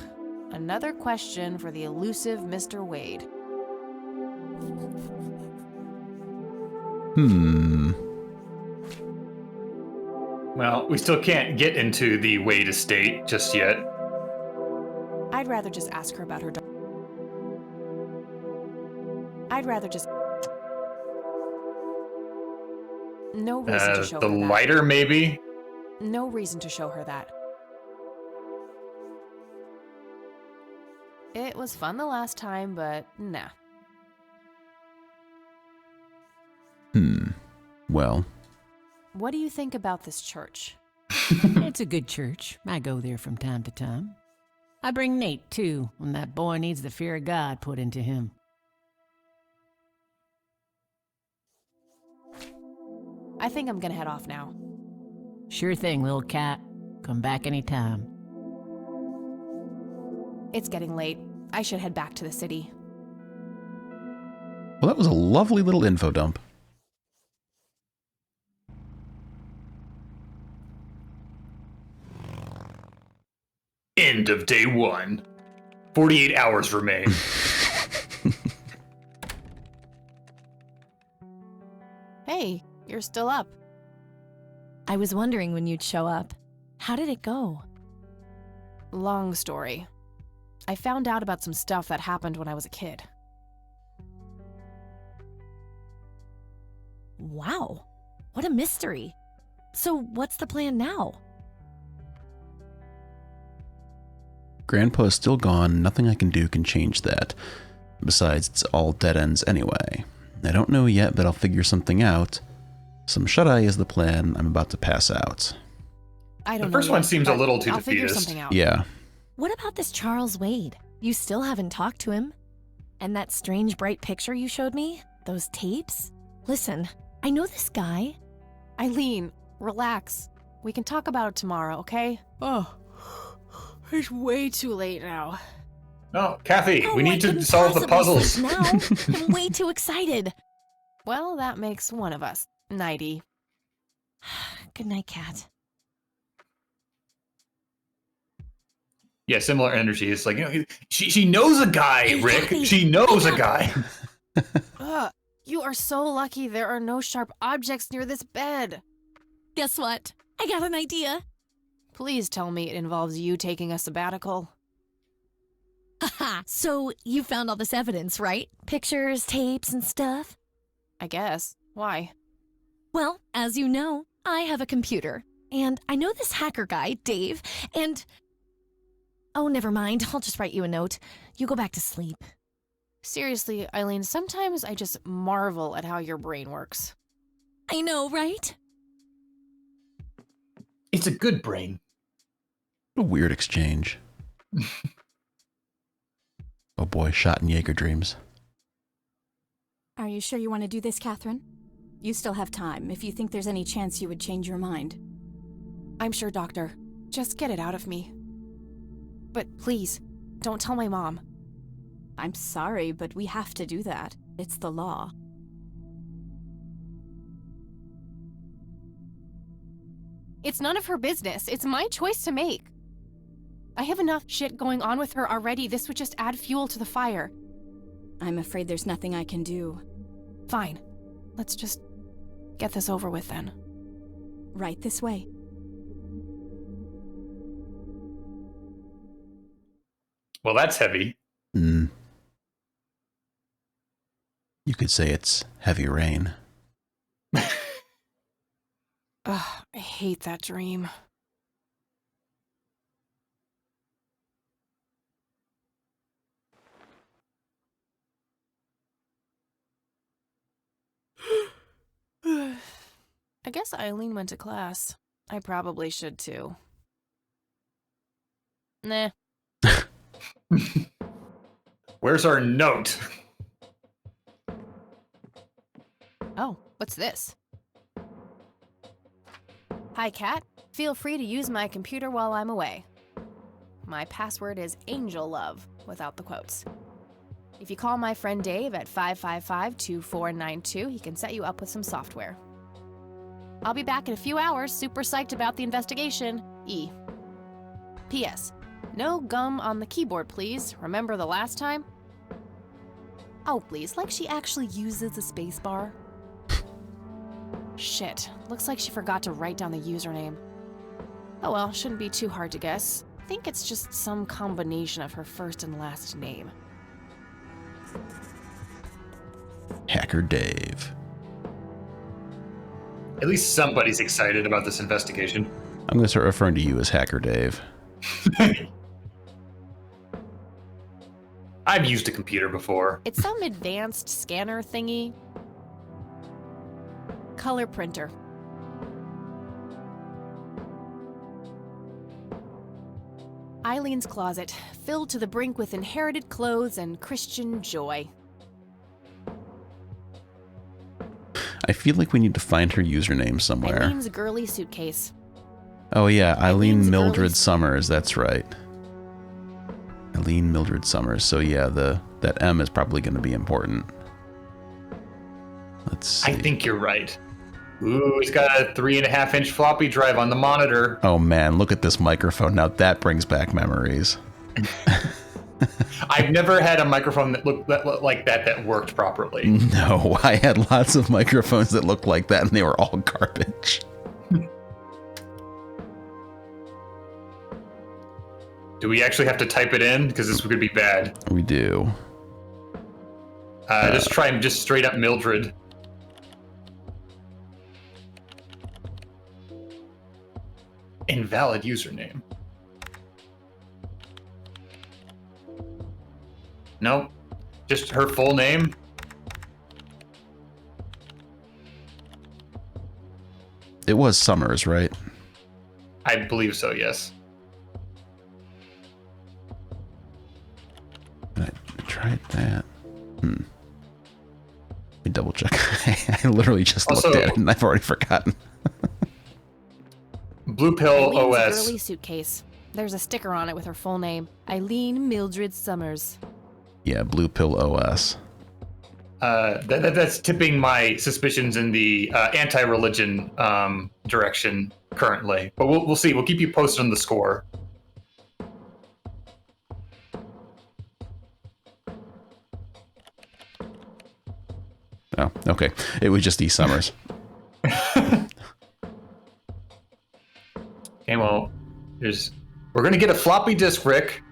Another question for the elusive Mr. Wade. Well, we still can't get into the Wade estate just yet. I'd rather just ask her about her dog. I'd rather just... No reason to show The her that. lighter, maybe? No reason to show her that. It was fun the last time, but nah. Well. What do you think about this church? It's a good church. I go there from time to time. I bring Nate, too, when that boy needs the fear of God put into him. I think I'm gonna head off now. Sure thing, little cat. Come back anytime. It's getting late. I should head back to the city. Well, that was a lovely little info dump. End of day 1. 48 hours remain. Hey, you're still up. I was wondering when you'd show up. How did it go? Long story. I found out about some stuff that happened when I was a kid. Wow, what a mystery. So what's the plan now? Grandpa's still gone. Nothing I can do can change that. Besides, it's all dead ends anyway. I don't know yet, but I'll figure something out. Some shut-eye is the plan. I'm about to pass out. I don't know. The first one seems a little too I'll figure defeatist. something out. Yeah. What about this Charles Wade? You still haven't talked to him? And that strange bright picture you showed me? Those tapes? Listen, I know this guy. Eileen, relax. We can talk about it tomorrow, okay? Oh, it's way too late now. No, Kathy, Oh, we I need to couldn't solve the possibly puzzles. sleep now. I'm way too excited. Well, that makes one of us. Nighty. Good night, Cat. Yeah, similar energy. It's like, she knows a guy, Rick. Kathy, She knows a guy. Ugh, you are so lucky there are no sharp objects near this bed. Guess what? I got an idea. Please tell me it involves you taking a sabbatical. Haha, so you found all this evidence, right? Pictures, tapes, and stuff? I guess. Why? Well, as you know, I have a computer. And I know this hacker guy, Dave, and... Oh, never mind. I'll just write you a note. You go back to sleep. Seriously, Eileen, sometimes I just marvel at how your brain works. I know, right? It's a good brain. What a weird exchange. Oh boy, shot in Jaeger dreams. Are you sure you want to do this, Catherine? You still have time, if you think there's any chance you would change your mind. I'm sure, Doctor. Just get it out of me. But please, don't tell my mom. I'm sorry, but we have to do that. It's the law. It's none of her business. It's my choice to make. I have enough shit going on with her already. This would just add fuel to the fire. I'm afraid there's nothing I can do. Fine. Let's just get this over with then. Right this way. Well, that's heavy. You could say it's heavy rain. Ugh, I hate that dream. I guess Eileen went to class. I probably should too. Nah. Where's our note? Oh, what's this? Hi, Kat. Feel free to use my computer while I'm away. My password is Angel Love, without the quotes. If you call my friend Dave at 555-2492, he can set you up with some software. I'll be back in a few hours, super psyched about the investigation. E. P.S. No gum on the keyboard, please. Remember the last time? Oh, please, like she actually uses the spacebar. Shit, looks like she forgot to write down the username. Oh well, shouldn't be too hard to guess. I think it's just some combination of her first and last name. Hacker Dave. At least somebody's excited about this investigation. I'm going to start referring to you as Hacker Dave. I've used a computer before. It's some advanced scanner thingy. Color printer. Eileen's closet, filled to the brink with inherited clothes and Christian joy. I feel like we need to find her username somewhere. Eileen's girly suitcase. Oh yeah, Eileen Eileen's Mildred girly- Summers, that's right. Eileen Mildred Summers. So yeah, that M is probably going to be important. Let's see. I think you're right. Ooh, he's got a 3.5-inch floppy drive on the monitor. Oh man, look at this microphone. Now that brings back memories. I've never had a microphone that looked like that worked properly. No, I had lots of microphones that looked like that and they were all garbage. Do we actually have to type it in? Because this could be bad. We do. Just try just straight up Mildred. Invalid username. Nope. Just her full name. It was Summers, right? I believe so, yes. I tried that. Let me double check. I literally just looked at it and I've already forgotten. Blue Pill Eileen's OS. girly suitcase. There's a sticker on it with her full name. Eileen Mildred Summers. Yeah, Blue Pill OS. That's tipping my suspicions in the anti-religion direction currently. But we'll see. We'll keep you posted on the score. Oh, okay. It was just E. Summers. Okay, well, we're gonna get a floppy disk, Rick.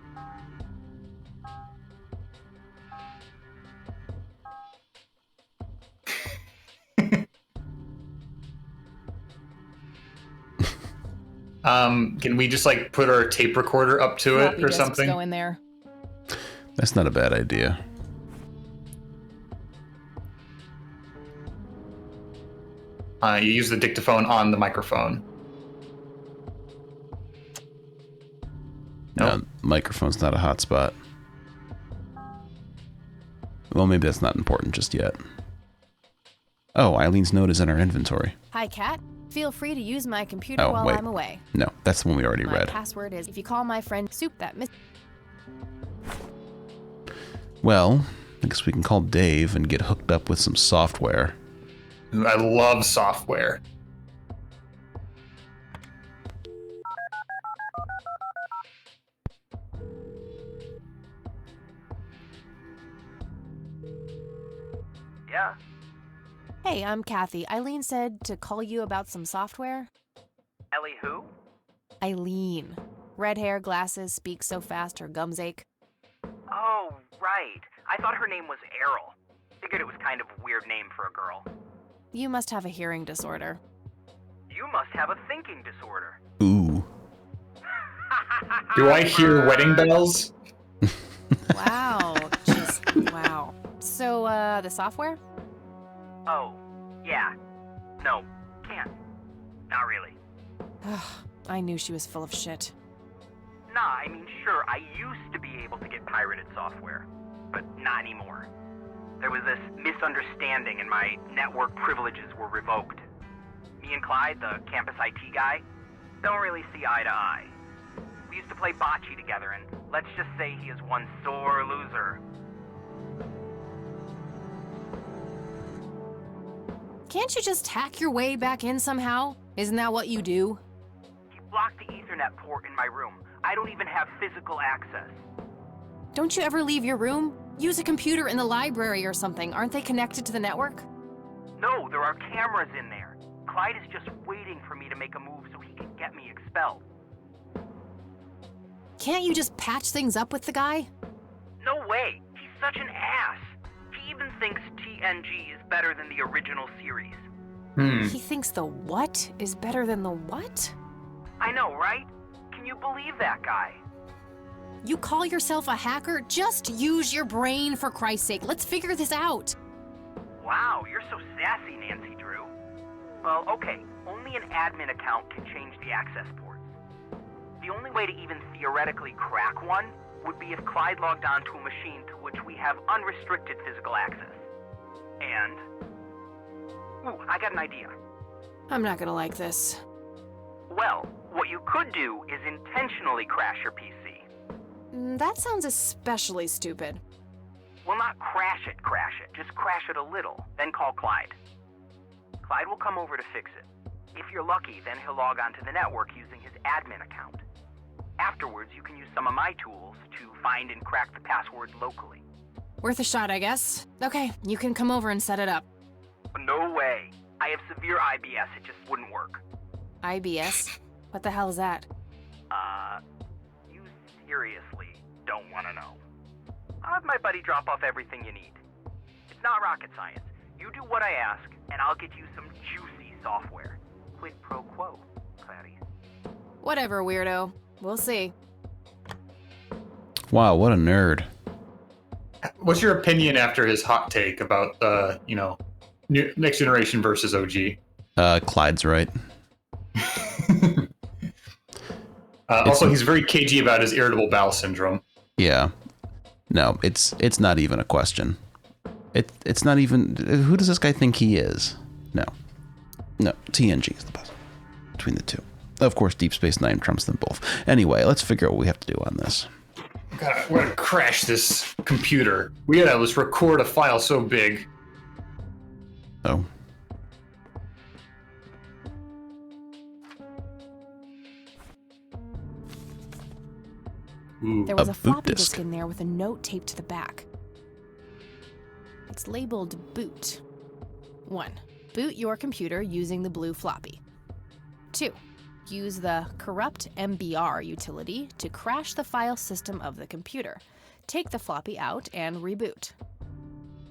Can we just like put our tape recorder up to Floppy it or disks something? Go in there. That's not a bad idea. You use the dictaphone on the microphone. No, microphone's not a hotspot. Well, maybe that's not important just yet. Oh, Eileen's note is in our inventory. Hi, Kat. Feel free to use my computer Oh, while wait. I'm away. No, that's the one we already My read. password is if you call my friend Soup that miss. Well, I guess we can call Dave and get hooked up with some software. I love software. Yeah? Hey, I'm Kathy. Eileen said to call you about some software. Ellie who? Eileen. Red hair, glasses, speaks so fast her gums ache. Oh, right. I thought her name was Errol. Figured it was kind of a weird name for a girl. You must have a hearing disorder. You must have a thinking disorder. Ooh. Do I hear wedding bells? Wow. Just, wow. So, the software? Oh, yeah. No, can't. Not really. I knew she was full of shit. Nah, I mean, sure, I used to be able to get pirated software, but not anymore. There was this misunderstanding and my network privileges were revoked. Me and Clyde, the campus IT guy, don't really see eye to eye. We used to play bocce together, and let's just say he is one sore loser. Can't you just hack your way back in somehow? Isn't that what you do? He blocked the Ethernet port in my room. I don't even have physical access. Don't you ever leave your room? Use a computer in the library or something. Aren't they connected to the network? No, there are cameras in there. Clyde is just waiting for me to make a move so he can get me expelled. Can't you just patch things up with the guy? No way. He's such an ass. He even thinks TNG is better than the original series. He thinks the what is better than the what? I know, right? Can you believe that guy? You call yourself a hacker? Just use your brain, for Christ's sake. Let's figure this out. Wow, you're so sassy, Nancy Drew. Well, okay, only an admin account can change the access ports. The only way to even theoretically crack one would be if Clyde logged onto a machine to which we have unrestricted physical access. And... Ooh, I got an idea. I'm not gonna like this. Well, what you could do is intentionally crash your PC. That sounds especially stupid. Well, not crash it, just crash it a little, then call Clyde. Clyde will come over to fix it. If you're lucky, then he'll log onto the network using his admin account. Afterwards, you can use some of my tools to find and crack the password locally. Worth a shot, I guess. Okay, you can come over and set it up. No way. I have severe IBS, it just wouldn't work. IBS? What the hell is that? You seriously don't want to know. I'll have my buddy drop off everything you need. It's not rocket science. You do what I ask, and I'll get you some juicy software. Quid pro quo, Clarice. Whatever, weirdo. We'll see. Wow, what a nerd. What's your opinion after his hot take about, Next Generation versus OG? Clyde's right. Also, he's very cagey about his irritable bowel syndrome. Yeah. No, it's not even a question. It's not even... Who does this guy think he is? No, TNG is the best between the two. Of course, Deep Space Nine trumps them both. Anyway, let's figure out what we have to do on this. We're gonna crash this computer. We gotta just record a file so big. Oh. Ooh, There was a floppy disk. disk in there with a note taped to the back. It's labeled boot. 1. Boot your computer using the blue floppy. 2. Use the corrupt MBR utility to crash the file system of the computer. Take the floppy out and reboot.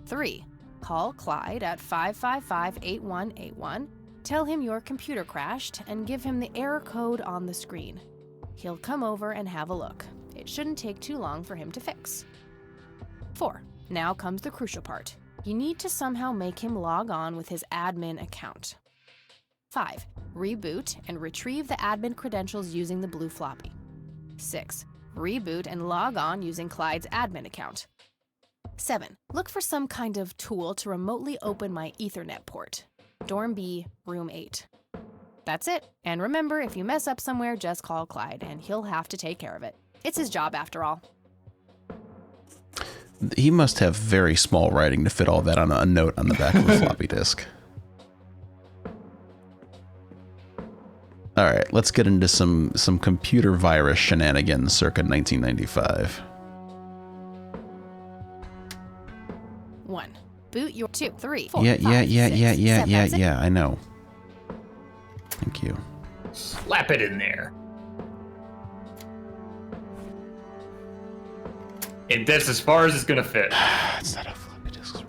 3. Call Clyde at 555-8181, tell him your computer crashed, and give him the error code on the screen. He'll come over and have a look. It shouldn't take too long for him to fix. 4. Now comes the crucial part. You need to somehow make him log on with his admin account. 5. Reboot and retrieve the admin credentials using the blue floppy. 6. Reboot and log on using Clyde's admin account. 7. Look for some kind of tool to remotely open my Ethernet port. Dorm B, room 8. That's it. And remember, if you mess up somewhere, just call Clyde, and he'll have to take care of it. It's his job, after all. He must have very small writing to fit all that on a note on the back of a floppy disk. All right, let's get into some computer virus shenanigans circa 1995. 1. Boot your 2, 3, 4, Yeah, 5, yeah, 6, yeah, 7, yeah, I know. Thank you. Slap it in there. And that's as far as it's gonna fit. It's not a floppy disk.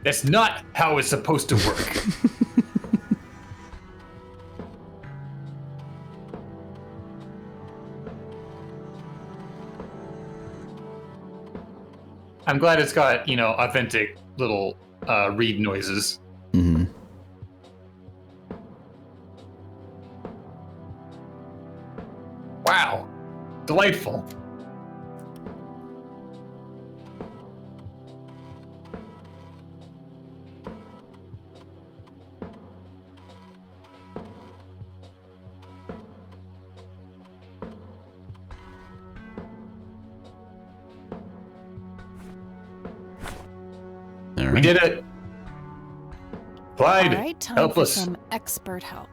That's not how it's supposed to work. I'm glad it's got, authentic little read noises. Mm-hmm. Wow. Delightful. All right. We did it. Clyde, All right, time help for us. some expert help.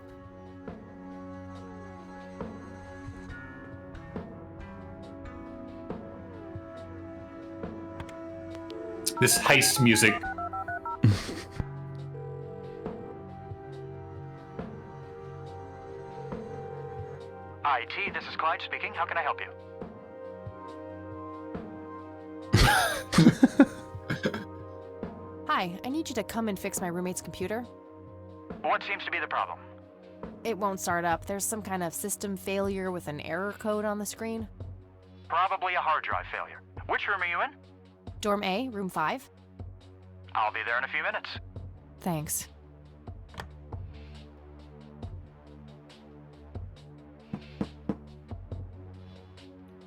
This heist music. IT, this is Clyde speaking. How can I help you? Hi, I need you to come and fix my roommate's computer. What seems to be the problem? It won't start up. There's some kind of system failure with an error code on the screen. Probably a hard drive failure. Which room are you in? Dorm A, room 5. I'll be there in a few minutes. Thanks.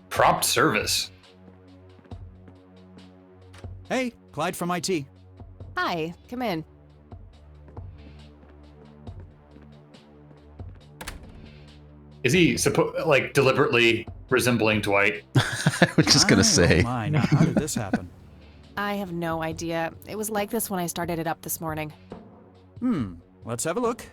Prompt service. Hey, Clyde from IT. Hi, come in. Is he deliberately resembling Dwight? I was just gonna say. Oh my, now how did this happen? I have no idea. It was like this when I started it up this morning. Let's have a look.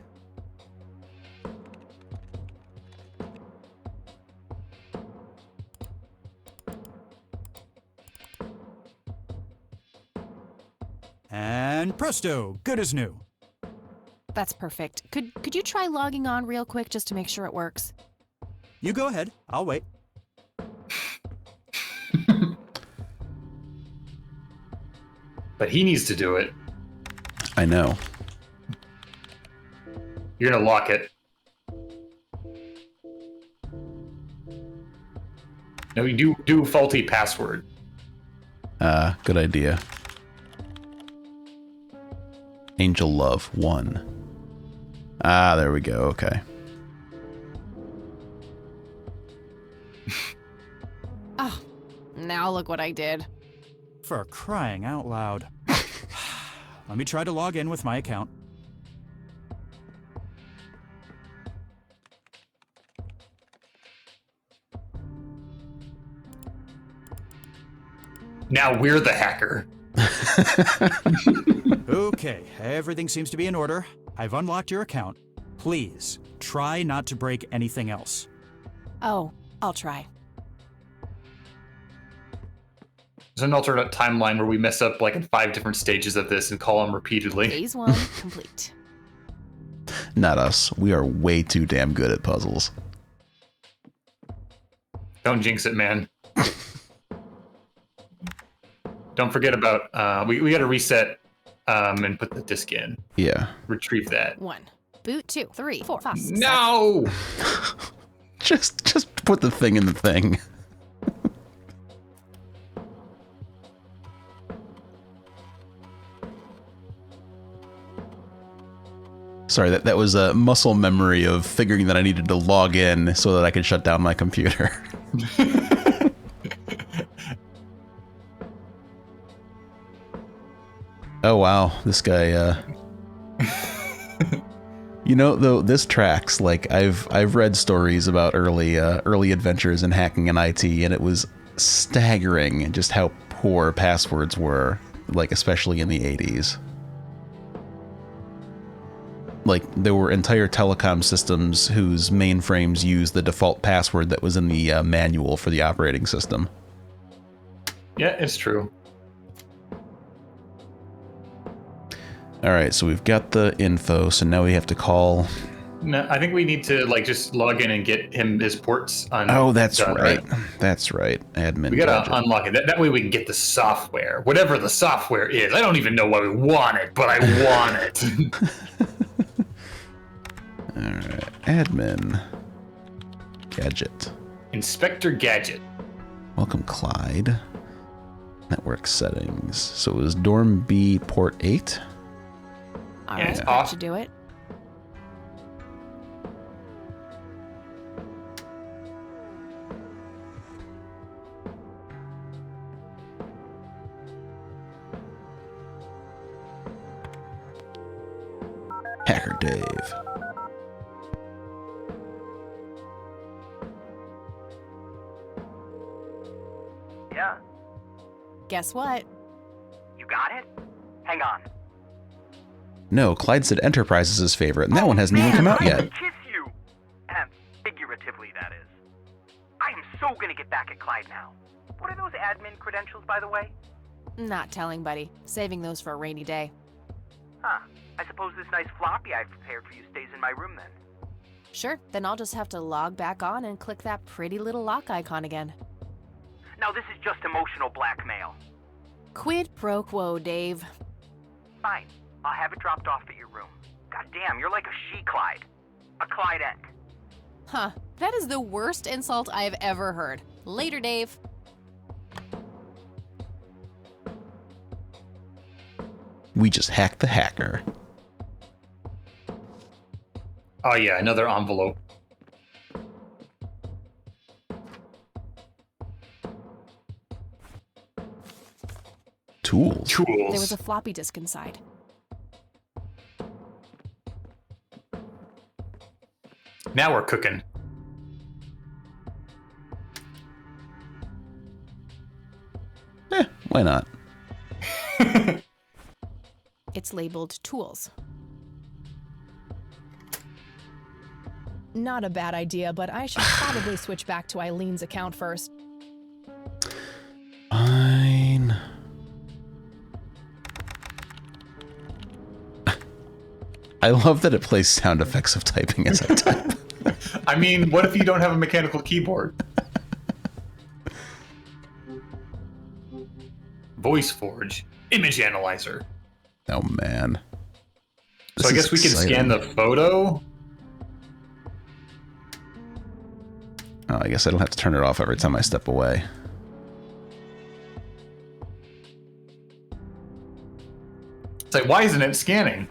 And presto, good as new. That's perfect. Could you try logging on real quick just to make sure it works? You go ahead, I'll wait. But he needs to do it. I know. You're gonna lock it. No, you do faulty password. Good idea. Angel Love 1. Ah, there we go. Okay. Oh, now look what I did. For crying out loud. Let me try to log in with my account. Now we're the hacker. Okay, everything seems to be in order. I've unlocked your account. Please, try not to break anything else. Oh, I'll try. There's an alternate timeline where we mess up like in 5 different stages of this and call them repeatedly. Phase 1 complete. Not us. We are way too damn good at puzzles. Don't jinx it, man. Don't forget about we got to reset and put the disk in. Yeah. Retrieve that. 1. Boot 2, 3, 4, 5, 6, No. Just put the thing in the thing. Sorry, that was a muscle memory of figuring that I needed to log in so that I could shut down my computer. Oh wow, this guy You know, though, this tracks. Like I've read stories about early adventures in hacking and IT, and it was staggering just how poor passwords were, like especially in the 80s. Like, there were entire telecom systems whose mainframes used the default password that was in the manual for the operating system. Yeah, it's true. Alright, so we've got the info, so now we have to call... No, I think we need to just log in and get him his ports on. Oh, that's right. That's right. Admin. We gotta unlock it. That way we can get the software. Whatever the software is. I don't even know why we want it, but I want it. Alright, admin. Gadget. Inspector Gadget. Welcome, Clyde. Network settings. So it was Dorm B port 8. All Yeah, right, it's that off. should do it. Hacker Dave. Yeah, Guess what? you got it? Hang on. no. Clyde said Enterprise is his favorite, and that one hasn't even come out yet. Kiss you! Figuratively, that is. I am so gonna get back at Clyde now. What are those admin credentials, by the way? Not telling, buddy. Saving those for a rainy day. Huh. I suppose this nice floppy I've prepared for you stays in my room then. Sure, then I'll just have to log back on and click that pretty little lock icon again. Now this is just emotional blackmail. Quid pro quo, Dave. Fine. I'll have it dropped off at your room. God damn, you're like a she-Clyde. A Clydette. Huh, that is the worst insult I've ever heard. Later, Dave. We just hacked the hacker. Oh yeah, another envelope. Tools. There was a floppy disk inside. Now we're cooking. Why not? It's labeled tools. Not a bad idea, but I should probably switch back to Eileen's account first. Fine. I love that it plays sound effects of typing as I type. I mean, what if you don't have a mechanical keyboard? Voice Forge. Image Analyzer. Oh, man. So I guess we can scan the photo? Oh, I guess I don't have to turn it off every time I step away. It's like, why isn't it scanning?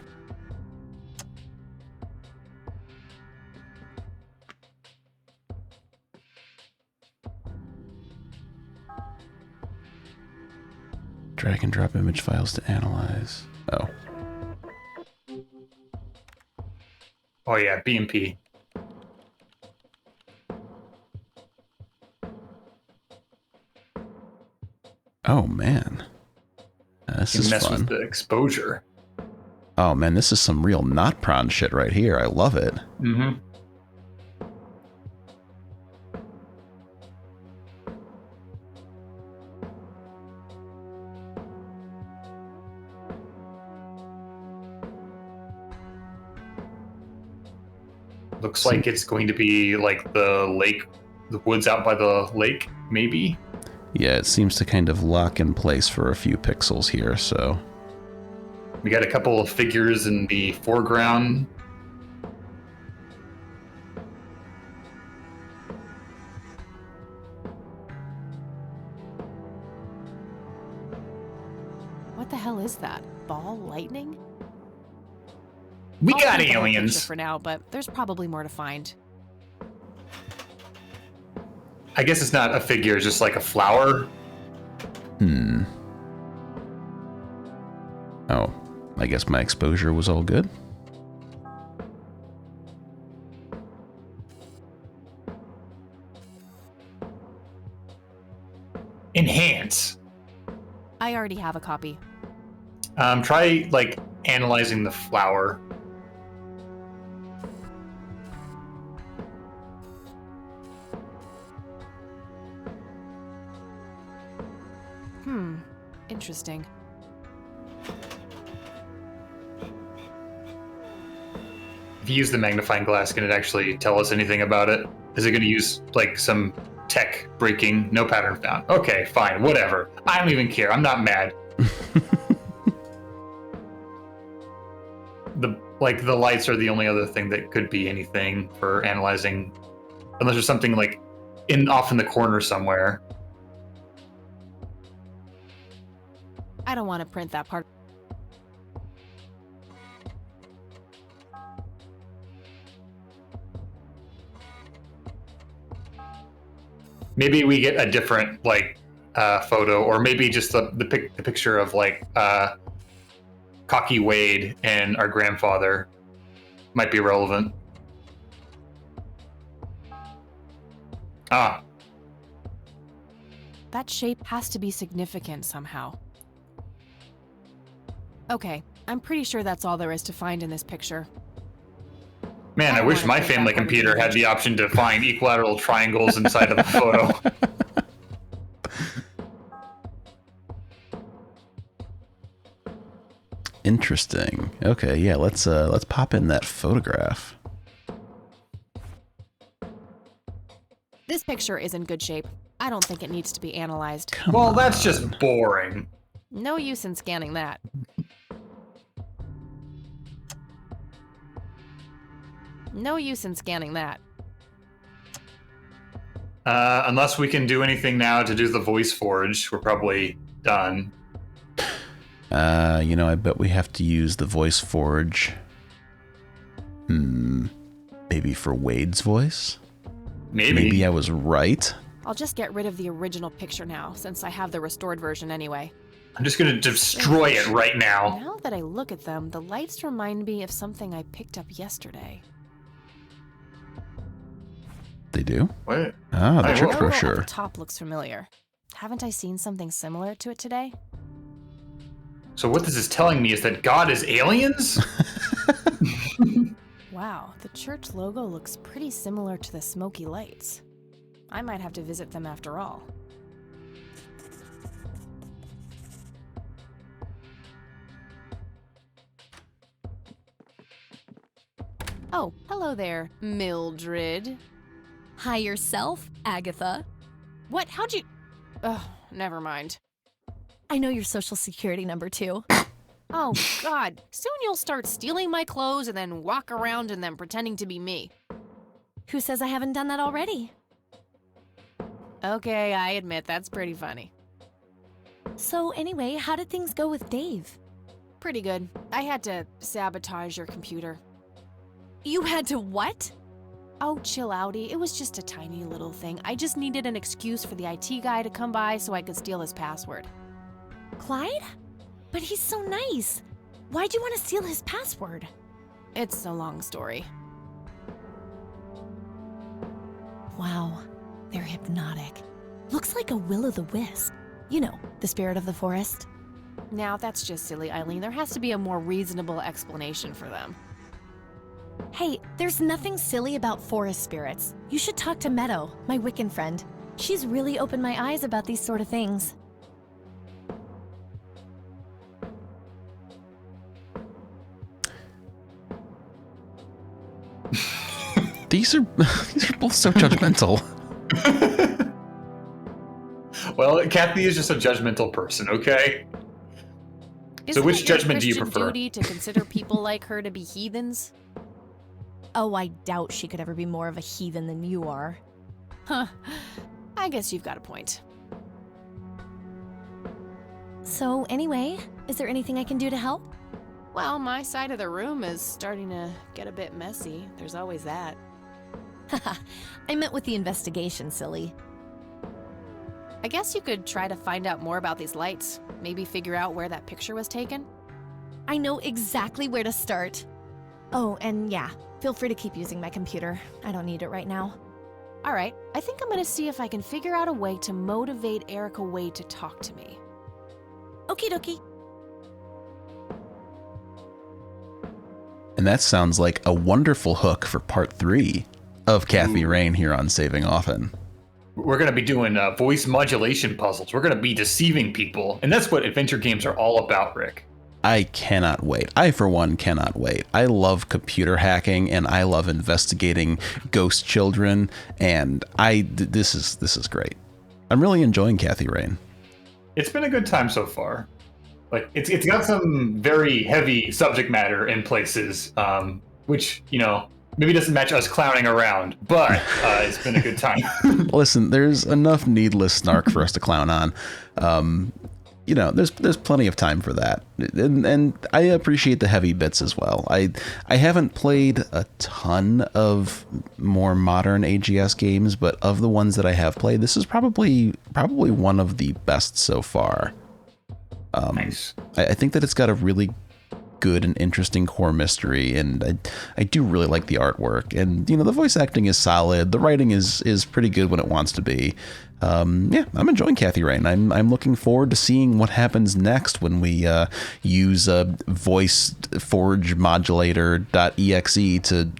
Drag and drop image files to analyze. Oh. Oh yeah, BMP. Oh, man. This is mess fun. with the exposure. Oh, man, this is some real not prawn shit right here. I love it. Mm-hmm. Looks like it's going to be like the lake, the woods out by the lake, maybe? Yeah, it seems to kind of lock in place for a few pixels here, so... We got a couple of figures in the foreground. What the hell is that? Ball lightning? We I'll got leave the whole aliens. picture for now, but there's probably more to find. I guess it's not a figure, it's just like a flower. Oh, I guess my exposure was all good. Enhance. I already have a copy. Try like analyzing the flower. Interesting. If you use the magnifying glass, can it actually tell us anything about it? Is it going to use like some tech breaking? No pattern found. Okay, fine, whatever. I don't even care. I'm not mad. The lights are the only other thing that could be anything for analyzing, unless there's something like off in the corner somewhere. I don't want to print that part. Maybe we get a different photo, or maybe just the picture of Cocky Wade and our grandfather might be relevant. Ah. That shape has to be significant somehow. Okay, I'm pretty sure that's all there is to find in this picture. Man, I wish my family computer had the option to find equilateral triangles inside of a photo. Interesting. Okay, yeah, let's pop in that photograph. This picture is in good shape. I don't think it needs to be analyzed. Well, that's just boring. No use in scanning that. No use in scanning that. Unless we can do anything now to do the voice forge, we're probably done. You know, I bet we have to use the voice forge. Maybe for Wade's voice? Maybe I was right. I'll just get rid of the original picture now, since I have the restored version anyway. I'm just gonna destroy it right now. Now that I look at them, the lights remind me of something I picked up yesterday. They do? What? Ah, the trick The brochure. logo at the top looks familiar. Haven't I seen something similar to it today? So what this is telling me is that God is aliens? Wow, the church logo looks pretty similar to the smoky lights. I might have to visit them after all. Oh, hello there, Mildred. Hi yourself, Agatha. What? How'd you... Oh, never mind. I know your social security number too. Oh, God. Soon you'll start stealing my clothes and then walk around in them pretending to be me. Who says I haven't done that already? Okay, I admit that's pretty funny. So anyway, how did things go with Dave? Pretty good. I had to sabotage your computer. You had to what? Oh, chill outy. It was just a tiny little thing. I just needed an excuse for the IT guy to come by so I could steal his password. Clyde? But he's so nice. Why'd you want to steal his password? It's a long story. Wow, they're hypnotic. Looks like a will-o'-the-wisp. You know, the spirit of the forest. Now, that's just silly, Eileen. There has to be a more reasonable explanation for them. Hey, there's nothing silly about forest spirits. You should talk to Meadow, my Wiccan friend. She's really opened my eyes about these sort of things. These are both so judgmental. Well, Kathy is just a judgmental person, okay? So which judgment do you prefer? Duty to consider people like her to be heathens? Oh, I doubt she could ever be more of a heathen than you are. Huh. I guess you've got a point. So anyway, is there anything I can do to help? Well, my side of the room is starting to get a bit messy. There's always that. Haha, I meant with the investigation, silly. I guess you could try to find out more about these lights. Maybe figure out where that picture was taken. I know exactly where to start. Oh, and yeah, feel free to keep using my computer. I don't need it right now. All right, I think I'm gonna see if I can figure out a way to motivate Erica Wade to talk to me. Okie dokie. And that sounds like a wonderful hook for part 3 of Kathy Rain here on Saving Often. We're going to be doing voice modulation puzzles. We're going to be deceiving people. And that's what adventure games are all about, Rick. I cannot wait. I, for one, cannot wait. I love computer hacking and I love investigating ghost children. And this is great. I'm really enjoying Kathy Rain. It's been a good time so far. Like it's got some very heavy subject matter in places, which, you know, maybe doesn't match us clowning around, but it's been a good time. Listen, there's enough needless snark for us to clown on. You know, there's plenty of time for that, and I appreciate the heavy bits as well. I haven't played a ton of more modern AGS games, but of the ones that I have played, this is probably one of the best so far. Nice. I think that it's got a really good and interesting core mystery, and I do really like the artwork, and the voice acting is solid, the writing is pretty good when it wants to be. Yeah, I'm enjoying Kathy Rain. I'm looking forward to seeing what happens next when we use a voice forge modulator.exe to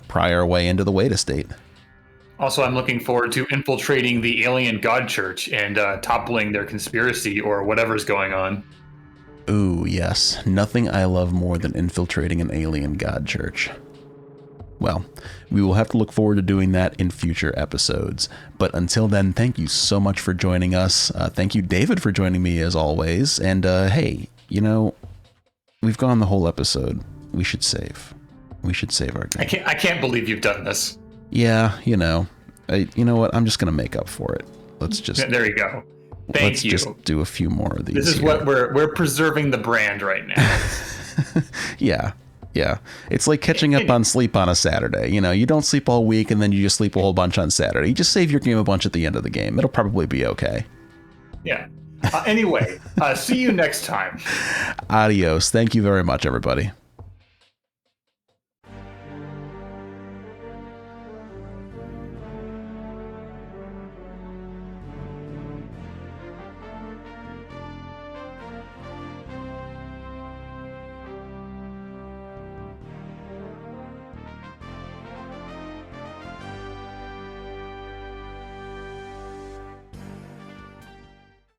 pry our way into the Wade estate. Also, I'm looking forward to infiltrating the alien god church and toppling their conspiracy or whatever's going on. Ooh, yes. Nothing I love more than infiltrating an alien god church. Well, we will have to look forward to doing that in future episodes. But until then, thank you so much for joining us. Thank you, David, for joining me as always. And hey, we've gone the whole episode. We should save. We should save our game. I can't believe you've done this. Yeah, you know what? I'm just gonna make up for it. Let's just. There you go. Let's just do a few more of these. This is here. what we're preserving the brand right now. Yeah. It's like catching up on sleep on a Saturday. You don't sleep all week and then you just sleep a whole bunch on Saturday. You just save your game a bunch at the end of the game. It'll probably be okay. Yeah. Anyway, see you next time. Adios. Thank you very much, everybody.